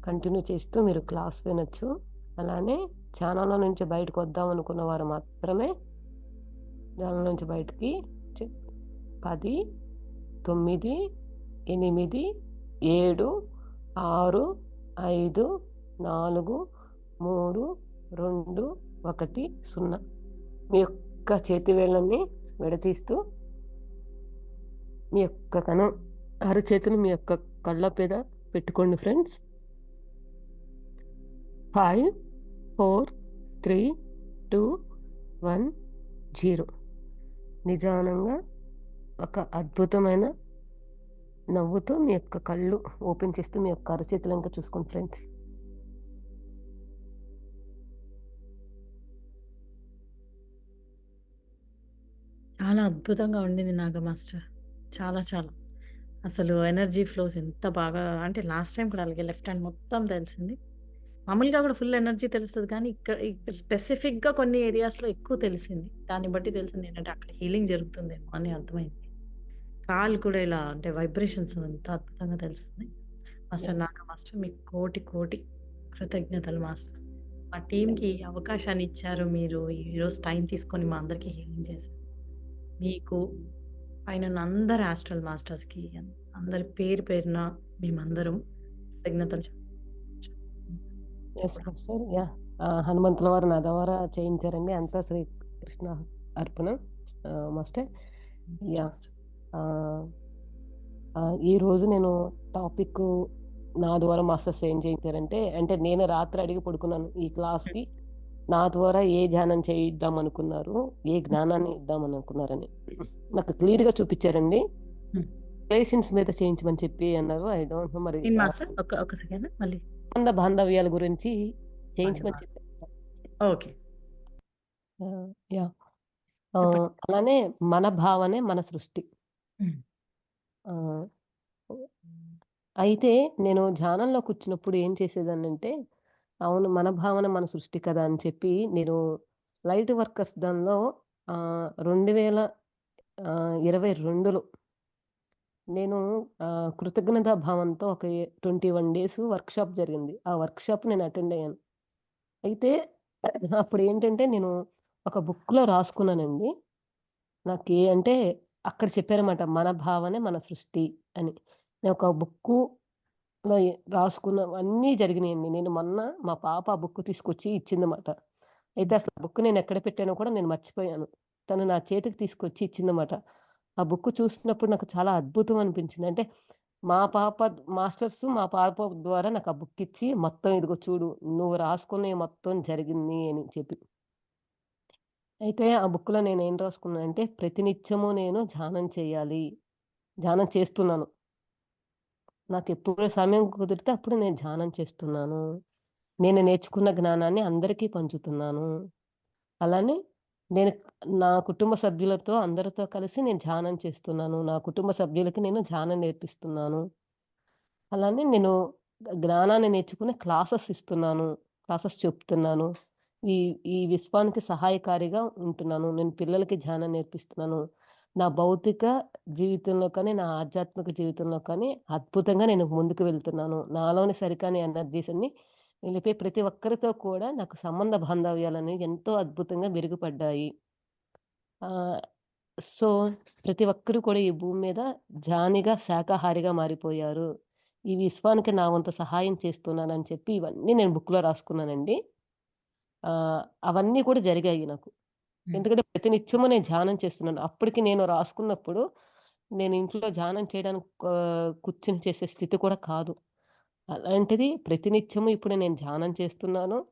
కంటిన్యూ చేస్తూ మీరు క్లాస్ వినొచ్చు. అలానే ఛానల్లో నుంచి బయటకు వద్దాం అనుకున్న వారు మాత్రమే దాని నుంచి బయటికి 10, 9, 8, 7, 6, 5, 4, 3, 2, 1, 0. మీ యొక్క చేతి వేళ్ళని విడదీస్తూ మీ యొక్క అరచేతిని మీ యొక్క కళ్ళ మీద పెట్టుకోండి ఫ్రెండ్స్. 5, 4, 3, 2, 1, 0. నిదానంగా ఒక అద్భుతమైన నవ్వుతూ మీ యొక్క కళ్ళు ఓపెన్ చేస్తూ మీ యొక్క అరచేతులు ఇంకా చూసుకోండి ఫ్రెండ్స్. చాలా అద్భుతంగా ఉండింది నాగ మాస్టర్. చాలా చాలా. అసలు ఎనర్జీ ఫ్లోస్ ఎంత బాగా అంటే లాస్ట్ టైమ్ కూడా అలాగే లెఫ్ట్ హ్యాండ్ మొత్తం తెలిసింది. మామూలుగా కూడా ఫుల్ ఎనర్జీ తెలుస్తది కానీ ఇక్కడ స్పెసిఫిక్‌గా కొన్ని ఏరియాస్‌లో ఎక్కువ తెలిసింది. దాన్ని బట్టి తెలిసింది ఏంటంటే అక్కడ హీలింగ్ జరుగుతుందేమో అని అర్థమైంది. కాళ్ళు కూడా ఇలా అంటే వైబ్రేషన్స్ ఎంత అద్భుతంగా తెలుస్తుంది. మాస్టర్ నాగ మాస్టర్ మీకు కోటి కోటి కృతజ్ఞతలు మాస్టర్. మా టీమ్‌కి ఈ అవకాశాన్ని ఇచ్చారు మీరు. ఈరోజు టైం తీసుకొని మా అందరికీ హీలింగ్ చేశారు. మీకు పైనున్న అందరు ఆస్ట్రల్ మాస్టర్స్‌కి అందరి పేరు పేరున మేమందరం కృతజ్ఞతలు యెస్ మాస్టర్. యాహ్! హనుమంతుల వారు నా ద్వారా చేయించారండి. అంతా శ్రీకృష్ణ అర్పణం మాస్టర్. యాహ్! మాస్టర్. ఈరోజు నేను టాపిక్ నా ద్వారా మాస్టర్స్ ఏం చేయించారంటే, అంటే నేను రాత్రి అడిగి పడుకున్నాను. ఈ క్లాస్‌కి నా ద్వారా ఏ ధ్యానం చేయిద్దాం అనుకున్నారు? ఏ జ్ఞానాన్ని ఇద్దామని అనుకున్నారని. నాకు క్లియర్‌గా చూపిచ్చారండి. హ్మ్. రిలేషన్స్ మీద చేయించమని చెప్పి అన్నారు. ఐ డోంట్ నో మరి ఏంటి మాస్టర్? ఒక సెకండ్ మళ్ళీ. సంబంధ బాంధవ్యాల గురించి చేయించమని బాంధవ్యాలు. చెప్పారు. ఓకే. యాహ్! చెప్పండి. అలానే మన భావనే మన సృష్టి. హ్మ్. ఆహ్, అయితే నేను ధ్యానంలో కూర్చున్నప్పుడు ఏం చేసేదాన్నంటే, అవును మన భావన మన సృష్టి కదా! అని చెప్పి నేను లైట్ వర్కర్స్ దానిలో 2022లో నేను కృతజ్ఞతా భావంతో ఒక 21 డేస్ వర్క్‌షాప్ జరిగింది. ఆ వర్క్‌షాప్ నేను అటెండ్ అయ్యాను. అయితే అప్పుడేంటంటే నేను ఒక బుక్‌లో రాసుకున్నానండి. అంటే అక్కడ చెప్పారన్నమాట. మన భావనే మన సృష్టి అని. నేను ఒక బుక్కులో రాసుకున్నవన్నీ జరిగినాయండి. నేను మొన్న మా పాప ఆ బుక్ తీసుకొచ్చి ఇచ్చిందన్నమాట. అయితే హ్మ్. అసలు ఆ బుక్ నేనెక్కడ పెట్టానో కూడా నేను మర్చిపోయాను. తను నా చేతికి తీసుకొచ్చి ఇచ్చిందన్నమాట. ఆ బుక్ చూసినప్పుడు నాకు చాలా అద్భుతం అనిపించింది. అంటే మా పాప ద్వారా నాకు ఆ బుక్ ఇచ్చి మొత్తం ఇదిగో చూడు నువ్వు రాసుకున్నయి మొత్తం జరిగింది అని చెప్పి. అయితే ఆ బుక్‌లో నేనేం రాసుకున్నానంటే ప్రతినిత్యము నేను ధ్యానం చేయాలి. ధ్యానం చేస్తున్నాను. నాకెప్పుడు సమయం కుదిరితే అప్పుడు నేను ధ్యానం చేస్తున్నాను. నేను నేర్చుకున్న జ్ఞానాన్ని అందరికీ పంచుతున్నాను. అలానే నేను నా కుటుంబ సభ్యులతో అందరితో కలిసి నేను ధ్యానం చేస్తున్నాను. నా కుటుంబ సభ్యులకి నేను ధ్యానం నేర్పిస్తున్నాను. అలానే నేను జ్ఞానాన్ని నేర్చుకునే క్లాసెస్ ఇస్తున్నాను. క్లాసెస్ చెప్తున్నాను. ఈ ఈ విశ్వానికి సహాయకారిగా ఉంటున్నాను. నేను పిల్లలకి ధ్యానం నేర్పిస్తున్నాను. నా భౌతిక జీవితంలో కానీ, నా ఆధ్యాత్మిక జీవితంలో కానీ అద్భుతంగా నేను ముందుకు వెళ్తున్నాను. నాలోని సరికాని ఎనర్జీస్ అన్నీ వెళ్ళిపోయి ప్రతి ఒక్కరితో కూడా నాకు సంబంధ బాంధవ్యాలనేవి ఎంతో అద్భుతంగా మెరుగుపడ్డాయి. ఆహ్, సో, ప్రతి ఒక్కరు కూడా ఈ భూమి మీద జానిగా, శాకాహారిగా మారిపోయారు. ఈ విశ్వానికి నా వంతు సహాయం చేస్తున్నానని చెప్పి ఇవన్నీ నేను బుక్‌లో రాసుకున్నానండి. అవన్నీ కూడా జరిగాయి నాకు. హ్మ్. ఎందుకంటే ప్రతినిత్యము నేను ధ్యానం చేస్తున్నాను. అప్పటికి నేను రాసుకున్నప్పుడు నేను ఇంట్లో ధ్యానం చేయడానికి కూర్చొని చేసే స్థితి కూడా కాదు. అలాంటిది ప్రతినిత్యము ఇప్పుడు నేను ధ్యానం చేస్తున్నాను.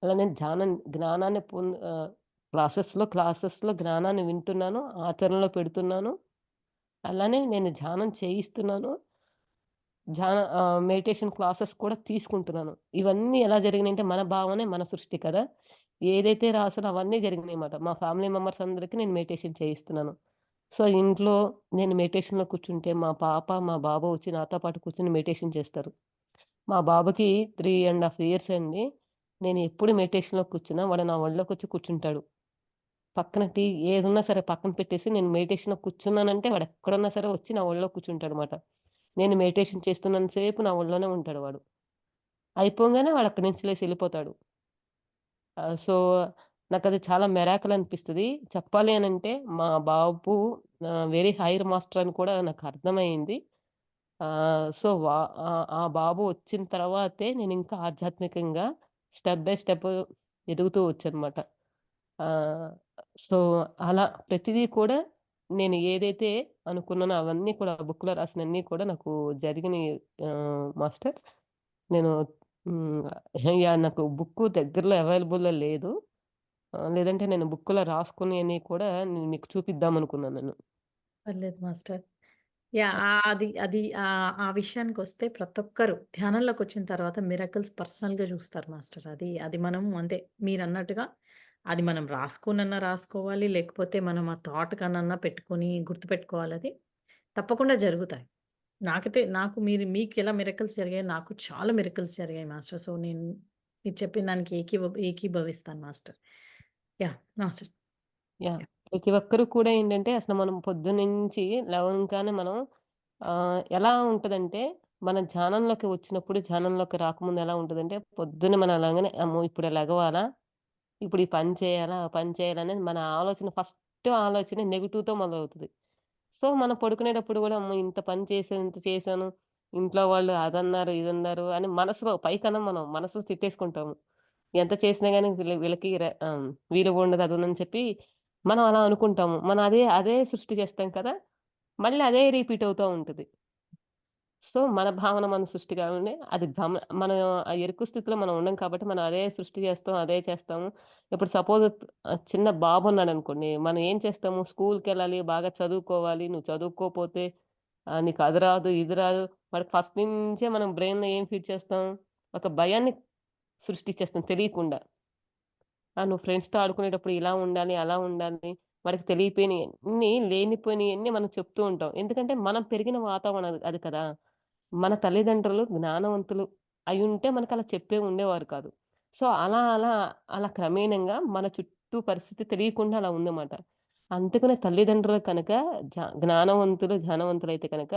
అలా నేను జ్ఞానాన్ని క్లాసెస్‌లో జ్ఞానాన్ని వింటున్నాను. ఆచరణలో పెడుతున్నాను. అలానే నేను ధ్యానం చేయిస్తున్నాను. మెడిటేషన్ క్లాసెస్ కూడా తీసుకుంటున్నాను. ఇవన్నీ ఎలా జరిగినాయంటే మన భావనే మన సృష్టి కదా! ఏదైతే రాసానో అవన్నీ జరిగినాయన్నమాట. మా ఫ్యామిలీ మెంబర్స్ అందరికి నేను మెడిటేషన్ చేయిస్తున్నాను. సో, ఇంట్లో నేను మెడిటేషన్‌లో కూర్చుంటే మా పాప, మా బాబు వచ్చి నాతో పాటు కూర్చొని మెడిటేషన్ చేస్తారు. మా బాబుకి 3 ½ ఇయర్స్ అండి. నేను ఎప్పుడు మెడిటేషన్‌లో కూర్చున్నా వాడు నా ఒళ్ళోకొచ్చి కూర్చుంటాడు. పక్కన ఏదున్నా సరే పక్కన పెట్టేసి నేను మెడిటేషన్‌లో కూర్చున్నానంటే వాడెక్కడున్నా సరే వచ్చి నా ఒళ్ళో కూర్చుంటాడనమాట. నేను మెడిటేషన్ చేస్తున్నంత సేపు నా ఒళ్ళోనే ఉంటాడు వాడు. అయిపోంగానే వాడు అక్కడి నుంచి లేసి ఎళ్ళిపోతాడు. సో, నాకది చాలా మిరాకిల్ అనిపిస్తది. చెప్పాలి అనంటే మా బాబు వెరీ హైర్ మాస్టర్ అని కూడా నాకర్థమయింది. సో, ఆ బాబు వచ్చిన తర్వాతే నేనింకా ఆధ్యాత్మికంగా స్టెప్ బై స్టెప్ ఎదుగుతూ వచ్చానమాట. ఆహ్, సో, అలా ప్రతిదీ కూడా నేను ఏదైతే అనుకున్నానో అవన్నీ కూడా బుక్‌లో రాసినన్నీ కూడా నాకు జరిగినియి మాస్టర్. నేను హ్మ్. యాహ్! నాకు బుక్కు దగ్గరలో అవైలబుల్‌లో లేదు. లేదంటే నేను బుక్‌లో రాసుకున్నయన్ని కూడా నేను మీకు చూపిద్దామనుకున్నాను నేను. పర్లేదు మాస్టర్. యాహ్! అది అది ఆ విషయానికొస్తే ప్రతొక్కరు ధ్యానంలోకొచ్చిన తర్వాత మిరకిల్స్ పర్సనల్‌గా చూస్తారు మాస్టర్. అది అది మనం అంతే మీరన్నట్టుగా అది మనం రాసుకోనన్నా రాసుకోవాలి. లేకపోతే మనం ఆ థాట్ కనన్నా పెట్టుకొని గుర్తుపెట్టుకోవాలది. తప్పకుండా జరుగుతాయి. నాకు మీకెలా మిరకిల్స్ జరిగాయో నాకు చాలా మిరకిల్స్ జరిగాయి మాస్టర్. సో, నేను మీరు చెప్పిన దానికి ఏకీభవిస్తాను master. Yeah! Master. Yeah! Yeah! ప్రతి ఒక్కరు కూడా ఏంటంటే అసలు మనం పొద్దున్నుంచి లేవంగానే మనం ఎలా ఉంటదంటే మన ధ్యానంలోకి వచ్చినప్పుడు, ధ్యానంలోకి రాకముందు ఎలా ఉంటదంటే పొద్దున్న మనం లెగంగానే అమ్మో! ఇప్పుడు లెగవాలా? ఇప్పుడు ఈ పని చేయాలా? ఆ పని చేయాలా? అనేది మన ఆలోచన ఫస్ట్ ఆలోచన నెగెటివ్‌తో మొదలవుతది. సో, మనం పడుకునేటప్పుడు గూడా అమ్మో! ఇంత పని చేశాను, ఇంత చేశాను. ఇంట్లో వాళ్ళు అదన్నారు, ఇదన్నారు అని మనసులో పైకనం మనం మనసులో తిట్టేసుకుంటాము. ఎంత చేసినా గాని వీళ్ళకి విలువ ఉండదు అదుందని చెప్పి మనం అలా అనుకుంటాము. మనం అదే సృష్టి చేస్తాం కదా! మళ్ళీ అదే రిపీట్ అవుతా ఉంటది. సో, మన భావన మన సృష్టి కావండి. అది మనం ఆ ఎరుకు స్థితిలో మనం ఉండం కాబట్టి మనం అదే సృష్టి చేస్తాం. అదే చేస్తాము. ఇప్పుడు సపోజ్ చిన్న బాబున్నాడనుకోండి. మనం ఏం చేస్తాము? స్కూలుకెళ్ళాలి, బాగా చదువుకోవాలి. నువ్వు చదువుకోపోతే నీకు అది రాదు, ఇది రాదు. వాడికి ఫస్ట్ నుంచే మనం బ్రెయిన్‌లో ఏం ఫీడ్ చేస్తాం? ఒక భయాన్ని సృష్టించేస్తాం తెలియకుండా. నువ్వు ఫ్రెండ్స్‌తో ఆడుకునేటప్పుడు ఇలా ఉండాలి, అలా ఉండాలి. వాడికి తెలియపోయినయన్నీ, లేనిపోయినయన్నీ మనం చెప్తూ ఉంటాం. ఎందుకంటే మనం పెరిగిన వాతావరణం అది కదా! మన తల్లిదండ్రులు జ్ఞానవంతులు అయ్యుంటే మనకలా చెప్పే ఉండేవారు కాదు. సో, అలా క్రమేణంగా మన చుట్టూ పరిస్థితి తెలియకుండా అలా ఉందమాట. అందుకనే తల్లిదండ్రులు కనుక జ్ఞానవంతులు, ధ్యానవంతులైతే కనుక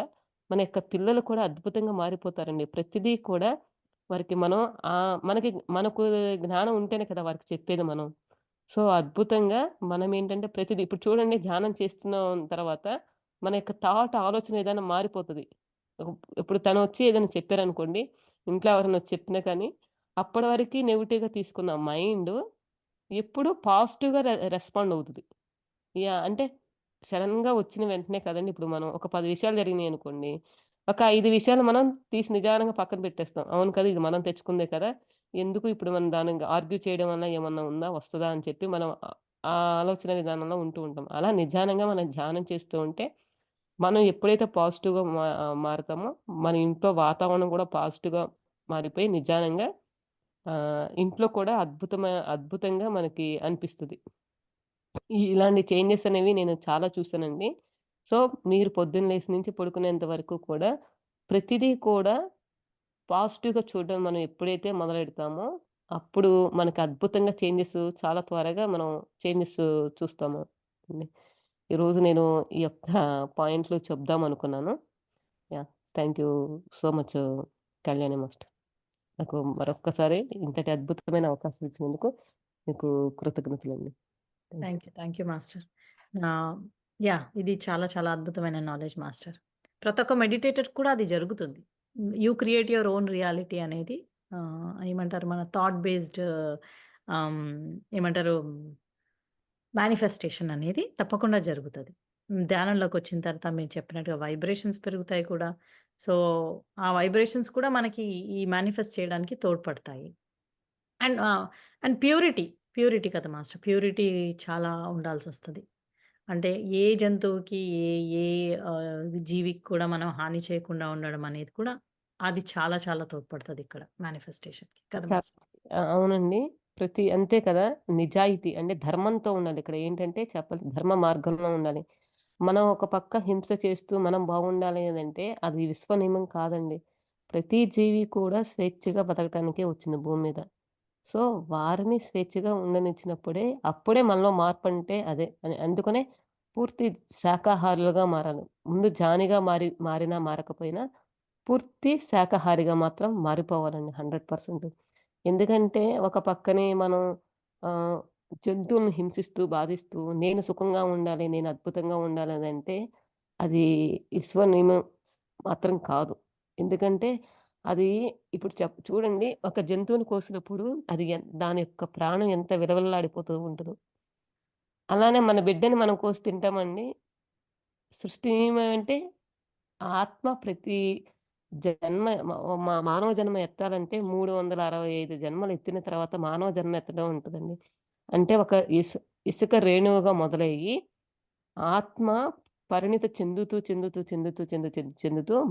మన యొక్క పిల్లలు కూడా అద్భుతంగా మారిపోతారండి. ప్రతిదీ కూడా వారికి మనం మనకు జ్ఞానం ఉంటేనే కదా వారికి చెప్పేది మనం. సో, అద్భుతంగా మనమేంటంటే ప్రతిదీ ఇప్పుడు చూడండి ధ్యానం చేస్తున్న తర్వాత మన యొక్క ఆలోచన విధానం మారిపోతది. ఇప్పుడు తనొచ్చి ఏదైనా చెప్పారనుకోండి, ఇంట్లో ఎవరైనా వచ్చి చెప్పినా కానీ, అప్పటి వరకి నెగెటివ్‌గా తీసుకున్న మైండు ఎప్పుడు పాజిటివ్‌గా రెస్పాండ్ అవుతది. అంటే సడెన్‌గా వచ్చిన వెంటనే కదండీ! ఇప్పుడు మనం ఒక 10 విషయాలు జరిగినాయనుకోండి. ఒక 5 విషయాలు మనం తీసి నిదానంగా పక్కన పెట్టేస్తాం. అవును కదా! ఇది మనం తెచ్చుకుందే కదా! ఎందుకు ఇప్పుడు మనం దాన్ని ఆర్గ్యూ చేయడం వల్ల ఏమన్నా ఉందా? వస్తదా? అని చెప్పి మనం ఆ ఆలోచన విధానంలో ఉంటూ ఉంటాం. అలా నిదానంగా మనం ధ్యానం చేస్తూ ఉంటే, మనం ఎప్పుడైతే పాజిటివ్‌గా మారతామో, మన ఇంట్లో వాతావరణం కూడా పాజిటివ్‌గా మారిపోయి నిదానంగా ఇంట్లో కూడా అద్భుతంగా మనకి అనిపిస్తది. ఇలాంటి చేంజెస్ అనేవి నేను చాలా చూసానండి. సో, మీరు పొద్దున్న లేసి నుంచి పడుకునేంత వరకు కూడా ప్రతిదీ కూడా పాజిటివ్‌గా చూడడం మనం ఎప్పుడైతే మొదలెడతామో, అప్పుడు మనకు అద్భుతంగా చాలా త్వరగా మనం చేంజెస్ చూస్తాము అండి. ఈరోజు నేను ఈ యొక్క పాయింట్లు చెప్దామనుకున్నాను. Yeah! Thank you so much Kalyani master. నాకు మరొక్కసారి ఇంతటి అద్భుతమైన అవకాశం ఇచ్చినందుకు మీకు కృతజ్ఞతలండి. Thank you. Thank you master. Ah, yeah! ఇది చాలా చాలా అద్భుతమైన నాలెడ్జ్ మాస్టర్. ప్రతి ఒక్క మెడిటేటర్ కూడా అది జరుగుతుంది. You create your own reality అనేది ఏమంటారు మన థాట్ బేస్డ్ ఏమంటారు మేనిఫెస్టేషన్ అనేది తప్పకుండా జరుగుతది. ధ్యానంలోకొచ్చిన తర్వాత మీరు చెప్పినట్టుగా వైబ్రేషన్స్ పెరుగుతాయి కూడా. సో, ఆ వైబ్రేషన్స్ కూడా మనకి ఈ మేనిఫెస్ట్ చేయడానికి తోడ్పడతాయి. అండ్ అండ్ ప్యూరిటీ కదా మాస్టర్. ప్యూరిటీ చాలా ఉండాల్సొస్తది. అంటే ఏ జంతువుకి, ఏ ఏ జీవికి కూడా మనం హాని చేయకుండా ఉండడం అనేది కూడా అది చాలా చాలా తోడ్పడతదిక్కడ మేనిఫెస్టేషన్‌కి కదా చ మాస్టర్. అవునండి. అంతే కదా! నిజాయితీ అంటే ధర్మంతో ఉండాలి. ఇక్కడ ఏంటంటే ధర్మ మార్గంలో ఉండాలి. మనం ఒక పక్క హింస చేస్తూ మనం బాగుండాలి అనంటే అది విశ్వ నియమం కాదండి. ప్రతి జీవి కూడా స్వేచ్ఛగా బతకటానికే వచ్చింది భూమి మీద. సో, వారిని స్వేచ్ఛగా ఉండనిచ్చినప్పుడే అప్పుడే మనలో మార్పంటే అదే. అందుకనే పూర్తి శాకాహారులుగా మారాలి. ముందు జానిగా మారినా మారకపోయినా పూర్తి శాకాహారిగా మాత్రం మారిపోవాలండి 100%. ఎందుకంటే ఒక పక్కనే మనం ఆహ్, జంతువులను హింసిస్తూ, బాధిస్తూ నేను సుఖంగా ఉండాలి, నేను అద్భుతంగా ఉండాలనంటే అది ఈశ్వర నియమం మాత్రం కాదు. ఎందుకంటే అది ఇప్పుడు చూడండి, ఒక జంతువుని కోసినప్పుడు అది దాని యొక్క ప్రాణం ఎంత విలవిల్లాడిపోతూ ఉంటదో. అలానే మన బిడ్డని మనం కోసి తింటామండి. సృష్టి నియమం అంటే ఆత్మ ప్రతి జన్మ మానవ జన్మ ఎత్తాలంటే 365 జన్మలు ఎత్తిన తర్వాత మానవ జన్మ ఎత్తడం ఉంటదండి. అంటే ఒక ఇసుక రేణువుగా మొదలయ్యి ఆత్మ పరిణితి చెందుతూ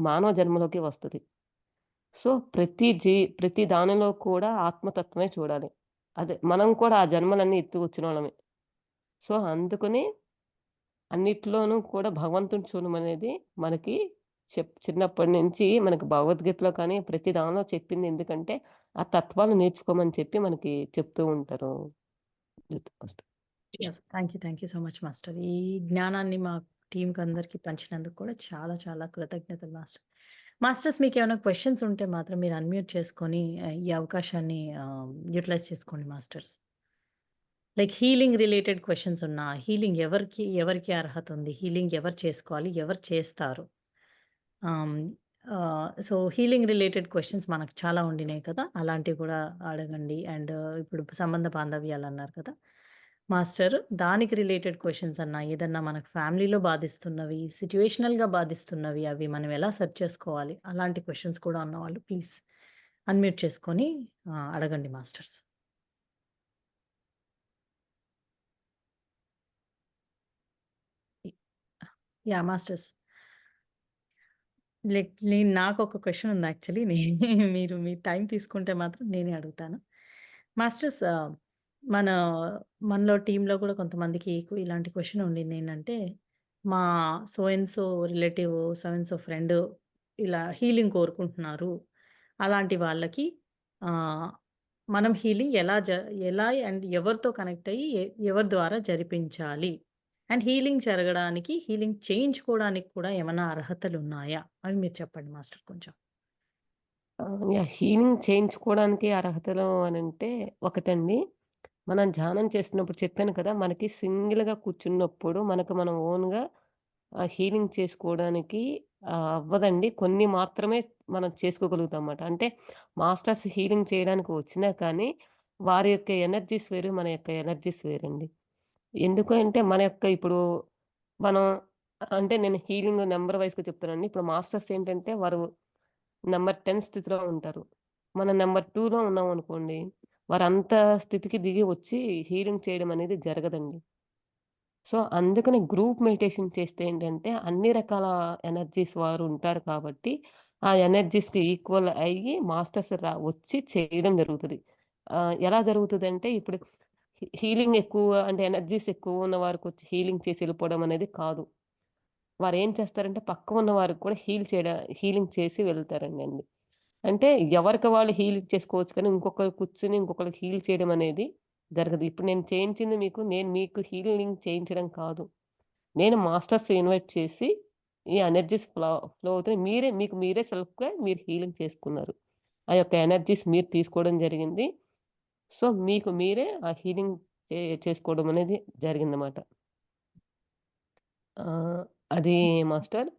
మానవ జన్మలోకి వస్తది. సో, ప్రతి దానిలో కూడా ఆత్మతత్వమే చూడాలి. అదే మనం కూడా ఆ జన్మలన్నీ ఎత్తి వచ్చినోళ్ళమే. సో, అందుకని అన్నిట్లోనూ కూడా భగవంతుడిని చూడమనేది మనకి చిన్నప్పటి నుంచి మనకి భగవద్గీతలో కానీ, ప్రతి దానిలో చెప్పింది ఎందుకంటే, ఆ తత్వాలు నేర్చుకోమని చెప్పి మనకి చెప్తూ ఉంటారు. First. Yes. Thank you so much master. ఈ జ్ఞానాన్ని మా టీమ్‌కి అందరికి పంచినందుకు కూడా చాలా చాలా కృతజ్ఞతలు మాస్టర్. మాస్టర్స్ మీకేమైనా క్వెషన్స్ ఉంటే మాత్రం మీరు అన్‌మ్యూట్ చేసుకొని ఈ అవకాశాన్ని యుటిలైజ్ చేసుకోండి masters. Like healing related questions ఉన్నా, హీలింగ్ ఎవరికి అర్హత ఉంది? హీలింగ్ ఎవరు చేసుకోవాలి? ఎవరు చేస్తారు? ఆహ్, సో, హీలింగ్ రిలేటెడ్ క్వెషన్స్ మనకు చాలా ఉండినాయి కదా! అలాంటివి కూడా అడగండి. అండ్ ఇప్పుడు సంబంధ బాంధవ్యాలన్నారు కదా! మాస్టర్ దానికి రిలేటెడ్ క్వెషన్స్ అన్నా, ఏదన్నా మనకు ఫ్యామిలీలో బాధిస్తున్నవి, సిట్యుయేషనల్‌గా బాధిస్తున్నవి అవి మనం ఎలా సెర్చ్ చేసుకోవాలి? అలాంటి క్వెషన్స్ కూడా ఉన్నవాళ్ళు ప్లీజ్ అన్‌మ్యూట్ చేసుకొని అడగండి మాస్టర్స్. యాహ్! మాస్టర్స్. నాకొక క్వెషన్ ఉంది యాక్చువల్లీ. మీరు మీ టైం తీసుకుంటే మాత్రం నేనే అడుగుతాను. మాస్టర్స్ మన మనలో టీమ్‌లో కూడా కొంతమందికి ఇలాంటి క్వెషన్ ఉండిందేంటంటే, మా so and so relative, so and so friend ఇలా హీలింగ్ కోరుకుంటున్నారు. అలాంటి వాళ్ళకి ఆహ్, మనం హీలింగ్ ఎలా అండ్ ఎవరితో కనెక్ట్ అయ్యి ఎవరి ద్వారా జరిపించాలి? అండ్ హీలింగ్ జరగడానికి, హీలింగ్ చేయించుకోవడానికి కూడా ఏమన్నా అర్హతలున్నాయా? అవి మీరు చెప్పండి మాస్టర్ కొంచెం. యాహ్! హీలింగ్ చేయించుకోవడానికి అర్హతలు అనంటే ఒకటండి, మనం ధ్యానం చేస్తున్నప్పుడు చెప్పాను కదా! మనకి సింగిల్‌గా కూర్చున్నప్పుడు మనకు మనం ఓన్‌గా హీలింగ్ చేసుకోవడానికి అవ్వదండి. కొన్ని మాత్రమే మనం చేసుకోగలుగుతామన్నమాట. అంటే మాస్టర్స్ హీలింగ్ చేయడానికి వచ్చినా కానీ, వారి యొక్క ఎనర్జీస్ వేరు, మన యొక్క ఎనర్జీస్ వేరండి. ఎందుకు అంటే మన యొక్క ఇప్పుడు మనం అంటే నేను హీలింగ్ నంబర్ వైస్‌గా చెప్తానండి. ఇప్పుడు మాస్టర్స్ ఏంటంటే వారు నంబర్ 10 స్థితిలో ఉంటారు. మనం నంబర్ 2లో ఉన్నామనుకోండి, వారంత స్థితికి దిగి వచ్చి హీలింగ్ చేయడం అనేది జరగదండి. సో, అందుకని గ్రూప్ మెడిటేషన్ చేస్తే ఏంటంటే, అన్ని రకాల ఎనర్జీస్ వారు ఉంటారు కాబట్టి, ఆ ఎనర్జీస్‌కి ఈక్వల్ అయ్యి మాస్టర్స్ వచ్చి చేయడం జరుగుతది. ఎలా జరుగుతదంటే, ఇప్పుడు హీలింగ్ ఎక్కువ అంటే ఎనర్జీస్ ఎక్కువ ఉన్న వారికొచ్చి హీలింగ్ చేసి ఎళ్ళిపోవడం అనేది కాదు. వారేం చేస్తారంటే, పక్కన ఉన్న వారికి కూడా హీలింగ్ చేసి వెళ్తారండి అండి. అంటే ఎవరికి వాళ్ళు హీల్ చేసుకోవచ్చు కానీ, ఇంకొకరు కూర్చొని ఇంకొకళ్ళకి హీల్ చేయడం అనేది జరగదు. ఇప్పుడు నేను చేయించింది నేను మీకు హీలింగ్ చేయించడం కాదు. నేను మాస్టర్స్ ఇన్వైట్ చేసి, ఈ ఎనర్జీస్ ఫ్లో అవుతున్నాయి. మీకు మీరే సెల్ఫ్‌గా మీరు హీలింగ్ చేసుకున్నారు. ఆ యొక్క ఎనర్జీస్ మీరు తీసుకోవడం జరిగింది. సో, మీకు మీరే ఆ హీలింగ్ చేసుకోవడం అనేది జరిగిందన్నమాట. ఆహ్, అది మాస్టర్.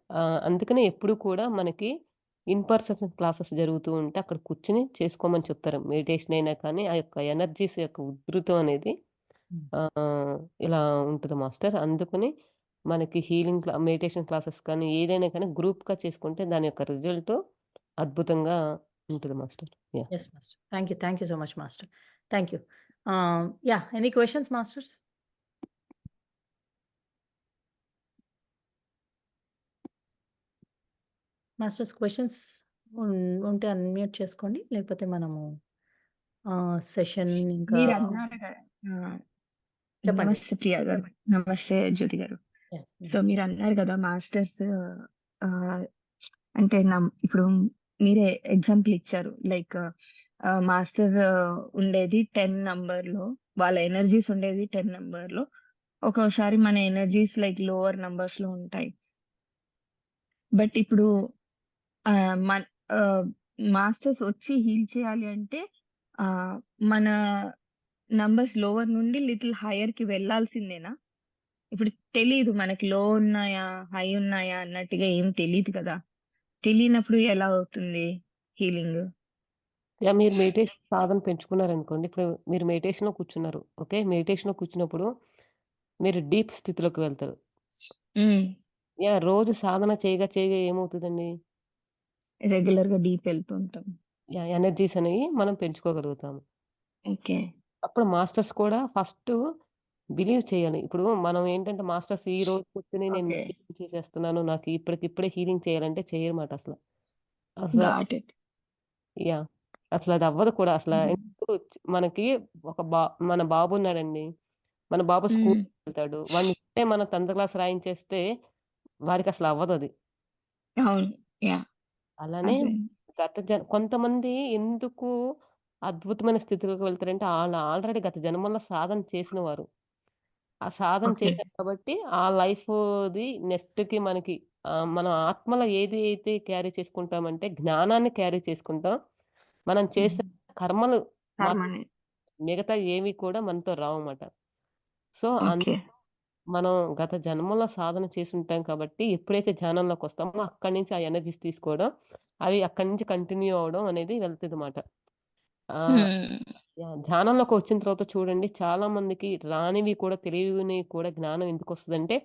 అందుకనే ఎప్పుడు కూడా మనకి ఇన్ పర్సన్ క్లాసెస్ జరుగుతూ ఉంటే అక్కడ కూర్చొని చేసుకోమని చెప్తారు. మెడిటేషన్ అయినా కానీ, ఆ యొక్క ఎనర్జీస్ యొక్క ఉధృతం అనేది హ్మ్. ఆహ్, ఇలా ఉంటది మాస్టర్. అందుకని మనకి హీలింగ్ మెడిటేషన్ క్లాసెస్ కానీ, ఏదైనా కానీ గ్రూప్‌గా చేసుకుంటే దాని యొక్క రిజల్ట్ అద్భుతంగా ఉంటది master. Yeah! Yes master. Thank you so much master. Thank you. Yeah! Any questions masters? Masters questions ఉన్ ఉంటే అన్‌మ్యూట్ చేసుకోండి. లేకపోతే మనము సెషన్ ఇంకా మీరన్నారు గదా! ఆ! చెప్పండి. నమస్తే ప్రియ గారు. నమస్తే జ్యోతి గారు. యెస్. సో, నమస్తే. మీరన్నారు గదా! మాస్టర్స్ ఆహ్, అంటే ఇప్పుడు మీరే ఎగ్జాంపుల్ ఇచ్చారు. లైక్ మాస్టర్ ఉండేది 10 నంబర్‌లో. వాళ్ళ ఎనర్జీస్ ఉండేది 10 నంబర్‌లో. ఒక్కోసారి మన ఎనర్జీస్ లైక్ లోవర్ నంబర్స్‌లో ఉంటాయి. బట్ ఇప్పుడు మన్ ఆహ్, మాస్టర్స్ వచ్చి హీల్ చేయాలి అంటే ఆహ్, మన నంబర్స్ లోవర్ నుండి లిటిల్ హైయర్‌కి వెళ్ళాల్సిందేనా? ఇప్పుడు తెలీదు మనకి లో ఉన్నాయా? హై ఉన్నాయా? అన్నట్టుగా ఏం తెలీదు కదా! తెలియనప్పుడు ఎలా అవుతుంది హీలింగు? యాహ్! మీరు మెడిటేషన్ సాధన పెంచుకున్నారనుకోండి. ఇప్పుడు మీరు మెడిటేషన్‌లో కూర్చున్నారు. ఓకే. మెడిటేషన్‌లో కూర్చున్నప్పుడు మీరు డీప్ స్థితిలోకి వెళ్తారు. హ్మ్. యాహ్! రోజు సాధన చేయగా ఏమవుతదండి? రెగ్యులర్‌గా డీప్ వెళ్తుంటాం. యాహ్! ఎనర్జీస్ అనేవి మనం పెంచుకోగలుగుతాము. ఓకే. అప్పుడు మాస్టర్స్ కూడా ఫస్టు బిలీవ్ చేయాలి. ఇప్పుడు మనం ఏంటంటే మాస్టర్స్ ఈరోజు కూర్చొని నేను ఓకే. మెడిటేషన్ చేసేస్తున్నాను. నాకు ఇప్పటికిప్పుడే హీలింగ్ చేయాలంటే చేయరమాట అసల. అసల గాట్ ఇట్. యాహ్! అసలది అవ్వదు కూడా. అసల హ్మ్. ఇప్పుడు మనకి ఒక మన బాబున్నాడండి. మన బాబు హ్మ్. స్కూల్‌కెళ్తాడు. వాడిని ఇప్పుడే మనం 10థ్ క్లాస్ రాయించేస్తే వాడికసలు అవ్వదది. అవును. యాహ్! అలానే అదే. కొంతమంది ఎందుకు అద్భుతమైన స్థితిలోకి వెళ్తారంటే ఆళ్ళు ఆల్రెడీ గత జన్మల్లో సాధన చేసిన వారు. ఆ సాధన ఓకే. చేశారు కాబట్టి ఆ లైఫ్‌ది నెక్స్ట్‌కి మనకి మన ఆత్మలో ఏది అయితే క్యారీ చేసుకుంటామంటే జ్ఞానాన్ని క్యారీ చేసుకుంటాం. మనం హ్మ్. చేసే కర్మలు మాత్రం హార్మోని. మిగతా ఏవి కూడా మనతో రావన్నమాట. So, okay. మనం గత జన్మలో సాధన చేసుంటాం కాబట్టి ఎప్పుడైతే ధ్యానంలోకొస్తామో అక్కడి నుంచి ఆ ఎనర్జీస్ తీసుకోవడం, అవి అక్కడి నుంచి కంటిన్యూ అవ్వడం అనేది వెళ్తదన్నమాట. ఆహ్, హ్మ్. యాహ్! ధ్యానంలోకొచ్చిన తర్వాత చూడండి చాలా మందికి రానివి కూడా తెలియనివి కూడా జ్ఞానం ఎందుకొస్తదంటే,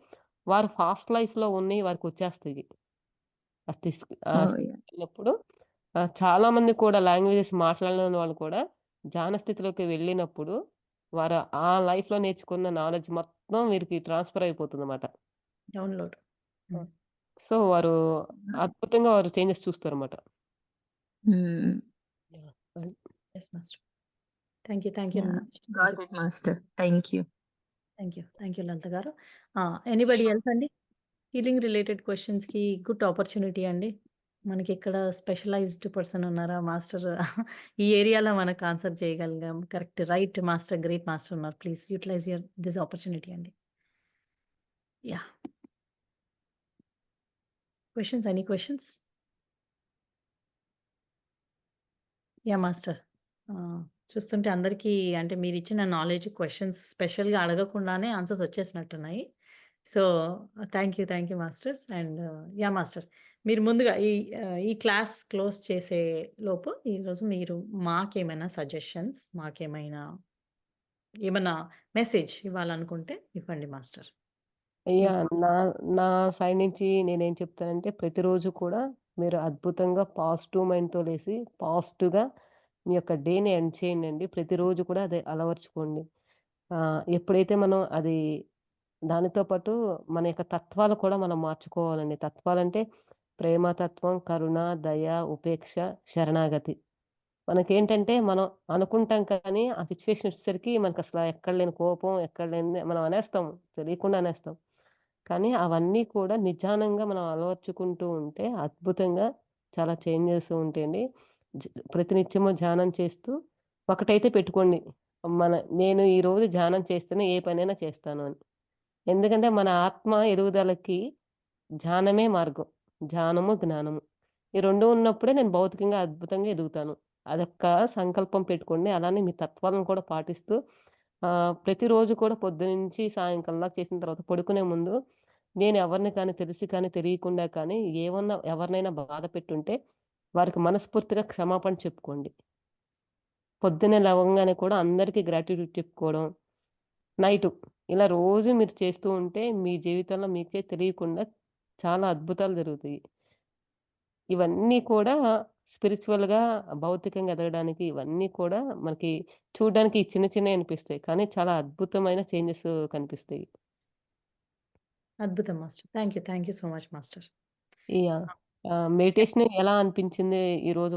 వారు ఫాస్ట్ లైఫ్‌లో ఉన్నయి వారికొచ్చేస్తాయి. అది ఓహ్! యాహ్! స్థితికెళ్ళినప్పుడు చాలా మంది కూడా లాంగ్వేజెస్ మాట్లాడలేని వాళ్ళు కూడా ధ్యాన స్థితిలోకి వెళ్ళినప్పుడు, వారు ఆ లైఫ్‌లో నేర్చుకున్న నాలెడ్జ్ మొత్తం వీరికి ట్రాన్స్‌ఫర్ అయిపోతుందన్నమాట. డౌన్‌లోడ్. ఆ! హ్మ్. సో, వారు అద్భుతంగా వారు చేంజెస్ చూస్తారన్నమాట. హ్మ్. యాహ్! అది. Yes master. Thank you yeah! Master. Thank you. Got it master. Thank you. Thank you Lalitha గారు. ఎనీబడీ ఎల్స్ అండి? హీలింగ్ రిలేటెడ్ క్వెషన్స్‌కి గుడ్ ఆపర్చునిటీ అండి. మనకిక్కడ స్పెషలైజ్డ్ పర్సన్ ఉన్నారా? మాస్టర్ ఈ ఏరియాలో మనకు ఆన్సర్ చేయగలిగాం. Correct. Right master, great master ఉన్నారు. ప్లీజ్ యుటిలైజ్ దిస్ ఆపర్చునిటీ అండి. Yeah! Questions any questions? Yeah! Master. చూస్తుంటే అందరికీ అంటే మీరిచ్చిన నాలెడ్జ్ క్వెషన్స్ స్పెషల్‌గా అడగకుండానే ఆన్సర్స్ వచ్చేసినట్టున్నాయి. So, thank you masters. And yeah! Master. మీరు ముందుగా ఈ క్లాస్ క్లోజ్ చేసే లోపు ఈరోజు మీరు మాకేమైనా సజెషన్స్, ఏమన్నా మెసేజ్ ఇవ్వాలనుకుంటే ఇవ్వండి మాస్టర్. మీకు యాహ్! నా సైడ్ నుంచి నేనేం చెప్తానంటే ప్రతిరోజు కూడా మీరు అద్భుతంగా పాజిటివ్ మైండ్‌తో లేసి పాజిటివ్‌గా మీ యొక్క డేని ఎండ్ చేయండండి. ప్రతిరోజు కూడా అదే అలవరుచుకోండి. ఎప్పుడైతే మనం అది దానితో పాటు మన యొక్క తత్వాలు కూడా మనం మార్చుకోవాలండి. తత్వాలంటే ప్రేమతత్వం, కరుణ, దయ, ఉపేక్ష, శరణాగతి. మనకేంటంటే మనం అనుకుంటాం కానీ, ఆ సిట్యుయేషన్ వచ్చేసరికి మనకసల ఎక్కడ లేని కోపం, ఎక్కడ లేనిది మనం అనేస్తాం. తెలియకుండా అనేస్తాం. కానీ అవన్నీ కూడా నిజానంగా మనం అలవర్చుకుంటూ ఉంటే అద్భుతంగా చాలా చేంజెస్ ఉంటాయండి. జ ప్రతినిత్యము ధ్యానం చేస్తూ ఒకటైతే పెట్టుకోండి. మన నేను ఈరోజు ధ్యానం చేస్తేనే ఏ పనైనా చేస్తాను అని. ఎందుకంటే మన ఆత్మ ఎదుగుదలకి ధ్యానమే మార్గం. ధ్యానము, జ్ఞానము. ఈ 2 ఉన్నప్పుడే నేను భౌతికంగా అద్భుతంగా ఎదుగుతాను. అదొక్క సంకల్పం పెట్టుకోండి. అలానే మీ తత్వాలను కూడా పాటిస్తూ ప్రతిరోజు కూడా పొద్దునుంచి సాయంకాలం దాకా చేసిన తర్వాత పడుకునే ముందు నేను ఎవరిని కానీ తెలిసి కానీ తెలియకుండా కానీ ఎవరినైనా బాధ పెట్టుంటే వారికి మనస్ఫూర్తిగా క్షమాపణ చెప్పుకోండి. పొద్దున్నే లెవంగానే కూడా అందరికీ గ్రాటిట్యూడ్ చెప్పుకోవడం. నైటు ఇలా రోజు మీరు చేస్తూ ఉంటే మీ జీవితంలో మీకే తెలియకుండా చాలా అద్భుతాలు జరుగుతాయి. ఇవన్నీ కూడా స్పిరిచ్యువల్‌గా, భౌతికంగా ఎదగడానికి ఇవన్నీ కూడా మనకి చూడ్డానికి చిన్న చిన్నయి అనిపిస్తాయి. కానీ చాలా అద్భుతమైన చేంజెస్ కనిపిస్తాయి. అద్భుతం master. Thank you so much master. Yeah! Meditation ఎలా అనిపించింది ఈరోజు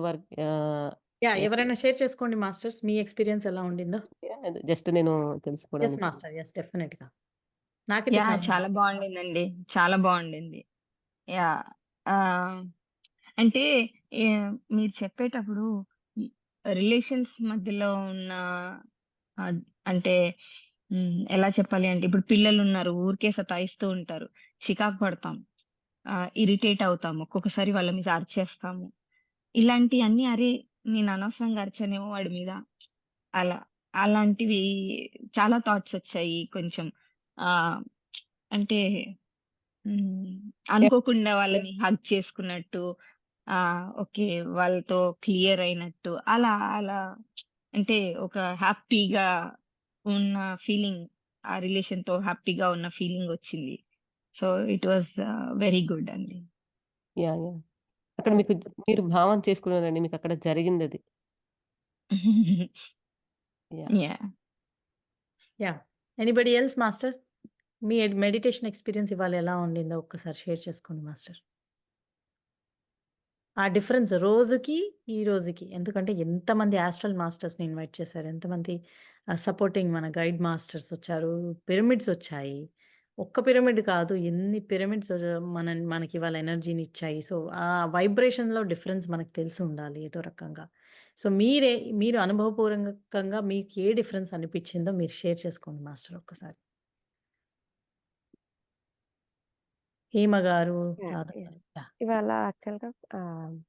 యాహ్! ఎ ఎవరైనా షేర్ చేసుకోండి మాస్టర్స్ మీ ఎక్స్‌పీరియన్స్ ఎలా ఉండిందో? జస్ట్ నేను యెస్ తెలుసుకోవడానికి. మాస్టర్. యెస్ డెఫినెట్‌గా. నాకైతే యాహ్! చాలా చాలా బావుండిందండి. చాలా బావుండింది. యాహ్! ఆహ్, అంటే మీరు చెప్పేటప్పుడు హ్మ్, రిలేషన్స్ మధ్యలో ఉన్న అద్ అంటే ఎలా చెప్పాలి అంటే ఇప్పుడు పిల్లలున్నారు. ఊరికే సతాయిస్తూ ఉంటారు. చికాకు పడతాం. ఇరిటేట్ అవుతాము. ఒక్కొక్కసారి వాళ్ళ మీద అరిచేస్తాము. ఇలాంటియన్నీ అరే! నేను అనవసరంగా అరిచానేమో వాడి మీద అలా. అలాంటివి చాలా థాట్స్ వచ్చాయి కొంచెం. ఆహ్, అంటే అనుకోకుండా వాళ్ళని హగ్ చేసుకున్నట్టు, ఓకే. వాళ్ళతో క్లియర్ అయినట్టు అలా అంటే ఒక హ్యాపీగా ఉన్న ఫీలింగ్, ఆ రిలేషన్‌తో హ్యాపీగా ఉన్న ఫీలింగ్ వచ్చింది. So, it was very good అండి. యాహ్! యాహ్! అక్కడ మీకు మీరు భావన చేసుకున్నారండి. మీకక్కడ జరిగిందది. Yeah! Yeah! Yeah! Anybody else master? మీ మెడిటేషన్ ఎక్స్‌పీరియన్స్ ఇవాళ ఎలా ఉండిందో ఒక్కసారి షేర్ చేసుకోండి మాస్టర్. ఆ డిఫరెన్స్ రోజుకి, ఈ రోజుకి. ఎందుకంటే ఎంతమంది ఆస్ట్రల్ మాస్టర్స్‌ని ఇన్వైట్ చేశారు. ఎంతమంది సపోర్టింగ్ మన గైడ్ మాస్టర్స్ వచ్చారు. పిరమిడ్స్ వచ్చాయి. ఒక్క పిరమిడ్ కాదు. ఎన్ని పిరమిడ్స్ మనకి ఇవాళ ఎనర్జీని ఇచ్చాయి. సో, ఆ వైబ్రేషన్‌లో డిఫరెన్స్ మనకు తెలిసి ఉండాలి ఏదో రకంగా. సో, మీరు అనుభవపూర్వకంగా మీకు ఏ డిఫరెన్స్ అనిపించిందో మీరు షేర్ చేసుకోండి మాస్టర్ ఒక్కసారి. హేమ గారు, యాహ్! రాధ యాహ్! గారు. యాహ్! ఇవాళ యాక్చువల్‌గా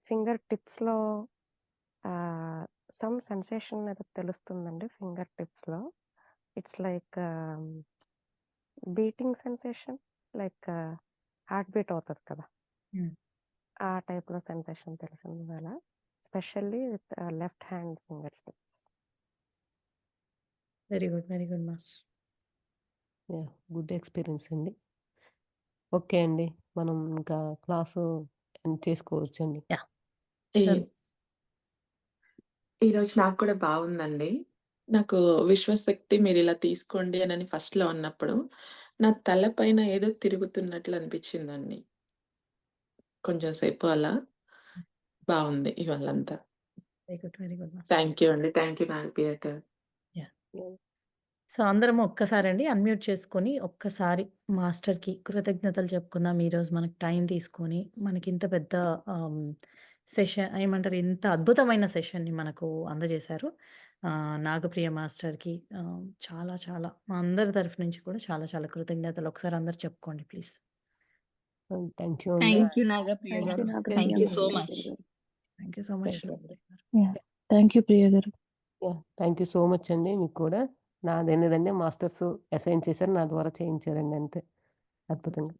ఫింగర్ టిప్స్‌లో సమ్ సెన్సేషన్ ఏదో తెలుస్తుందండి ఫింగర్ టిప్స్‌లో. It's like beating sensation, like heart beat అవుతది కదా! హ్మ్. ఆ టైప్‌లో సెన్సేషన్ తెలిసింది ఇవాళ. Specially with left hand finger tips. Very good. Very good master. Yeah! Good experience అండి. ఓకే అండి. మనం ఇంకా క్లాసు ఎండ్ చేసుకోవచ్చండి. యాహ్! ఈ షూర్. ఈరోజు నాకు కూడా బావుందండి. నాకు విశ్వశక్తి మీరిలా తీసుకోండి అనని ఫస్ట్‌లో అన్నప్పుడు, నా తల పైన ఏదో తిరుగుతున్నట్లు అనిపిచ్చిందండి. కొంచెం సేపు అలా. బావుంది ఇవాళంతా. Very good. Very good master. Thank you అండి. థాంక్ యూ నాగప్రియ గారు. యాహ్! యాహ్! సో, అందరము ఒక్కసారండి అన్‌మ్యూట్ చేసుకొని, ఒక్కసారి మాస్టర్‌కి కృతజ్ఞతలు చెప్పుకుందాం. ఈరోజు మనకు టైం తీసుకొని, మనకింత పెద్ద ఏమంటారు ఇంత అద్భుతమైన సెషన్‌ని మనకు అందజేశారు. నాగప్రియ మాస్టర్‌కి చాలా చాలా మా అందరి తరఫు నుంచి కూడా చాలా చాలా కృతజ్ఞతలు. ఒకసారి అందరూ చెప్పుకోండి ప్లీజ్. థాంక్ యూ అండి. Thank you Nagapriya thank you గారు. నాగప్రియ థాంక్ యూ గారు. So thank much. యూ గారు. Thank you so much thank you అండి. నాగప్రియ గారు. యాహ్! థ్యాంక్ యూ ప్రియ గారు. Yeah! Thank you so much అండి మీకు కూడా. నాదేం లేదండి మాస్టర్స్ అసైన్ చేశారు. నా ద్వారా చేయించారండి అంతే. అద్భుతంగా.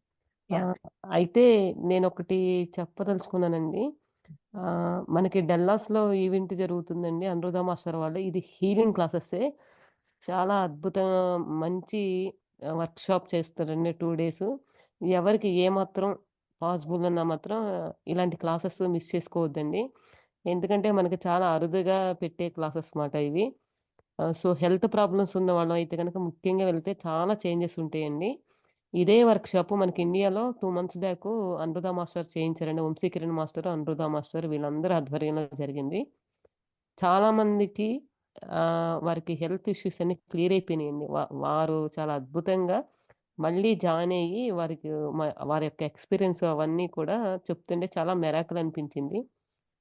యాహ్! అయితే నేనొకటి చెప్పదలుచుకున్నానండి. మనకి డల్లాస్‌లో ఈవెంట్ జరుగుతుందండి. అనురాధ మాస్టర్ వాళ్ళు. ఇది హీలింగ్ క్లాసెసే. చాలా మంచి వర్క్‌షాప్ చేస్తారండి 2 డేసు. ఎవరికి ఏమాత్రం పాసిబుల్ ఉన్నా మాత్రం ఇలాంటి క్లాసెస్ మిస్ చేసుకోవద్దండి. ఎందుకంటే మనకి చాలా అరుదుగా పెట్టే క్లాసెస్ మాట ఇవి. సో, హెల్త్ ప్రాబ్లమ్స్ ఉన్నవాళ్ళం అయితే గనక ముఖ్యంగా వెళ్తే చాలా చేంజెస్ ఉంటాయండి. ఇదే వర్క్‌షాప్ మనకి ఇండియాలో 2 మంత్స్ బ్యాకు అనురాధ మాస్టర్ చేయించారండి. వంశీకిరణ్ మాస్టర్, అనురాధ మాస్టర్ వీళ్ళందరి ఆధ్వర్యంలో జరిగింది. చాలా మందికి వారికి హెల్త్ ఇష్యూస్ అన్నీ క్లియర్ అయిపోయినాయండి. వారు చాలా అద్భుతంగా మళ్ళీ జాయిన్ అయ్యి వారికి మ వారి యొక్క ఎక్స్‌పీరియన్స్ అవన్నీ కూడా చెప్తుంటే చాలా మిరాకిల్ అనిపించింది.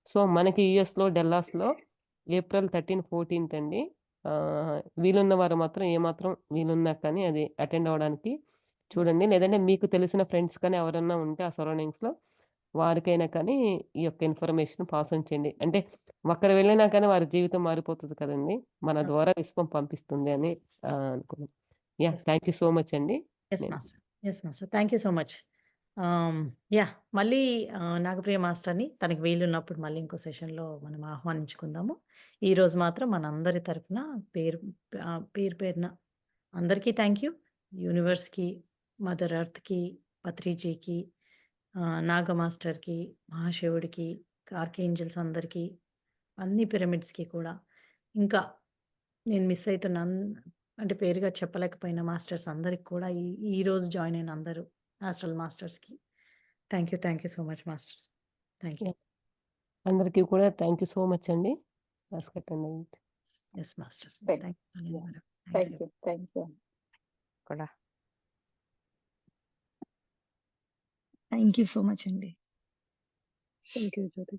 సో, మనకి యూఎస్‌లో డల్లాస్‌లో ఏప్రిల్ 13, 14 అండి. వీలున్న వారు మాత్రం ఏమాత్రం వీలున్నా కానీ అది అటెండ్ అవ్వడానికి చూడండి. లేదంటే మీకు తెలిసిన ఫ్రెండ్స్ కానీ ఎవరన్నా ఉంటే ఆ సరౌండింగ్స్‌లో వారికైనా కానీ ఈ యొక్క ఇన్ఫర్మేషన్ పాస్ ఆన్ చేయండి. అంటే ఒక్కరు వెళ్ళినా కానీ వారి జీవితం మారిపోతది కదండీ! మన ద్వారా విశ్వం పంపిస్తుంది అని అనుకున్నాను. Yeah! Yes. Thank you so much అండి. యెస్ నేను master. Yes master. Thank you so much. Yeah! మళ్ళీ నాగప్రియ మాస్టర్‌ని తనకి వీలున్నప్పుడు మళ్ళీ ఇంకో సెషన్‌లో మనం ఆహ్వానించుకుందాము. ఈరోజు మాత్రం మనందరి తరపున పేరు పేరు పేరున అందరికీ థాంక్ యూ. యూనివర్స్‌కి, మదర్ ఎర్త్‌కి, పత్రిజీకి, నాగ మాస్టర్‌కి, మహాశివుడికి, ఆర్కేంజెల్స్ అందరికీ, అన్ని పిరమిడ్స్‌కి కూడా, ఇంకా నేను మిస్ అయితున్న అంటే పేరుగా చెప్పలేకపోయిన మాస్టర్స్ అందరికి కూడా ఈరోజు జాయిన్ అయిన అందరూ ఆస్ట్రల్ మాస్టర్స్‌కి thank you so much masters. Thank you. Yeah! అందరికీ కూడా థాంక్ యూ సో మచ్ అండి. క్లాస్ కట్టండి. Yes master. Thank thank you. Yeah! Thank you. Thank you. కూడా. థాంక్ యూ సో మచ్ అండి. Thank you Jyothi.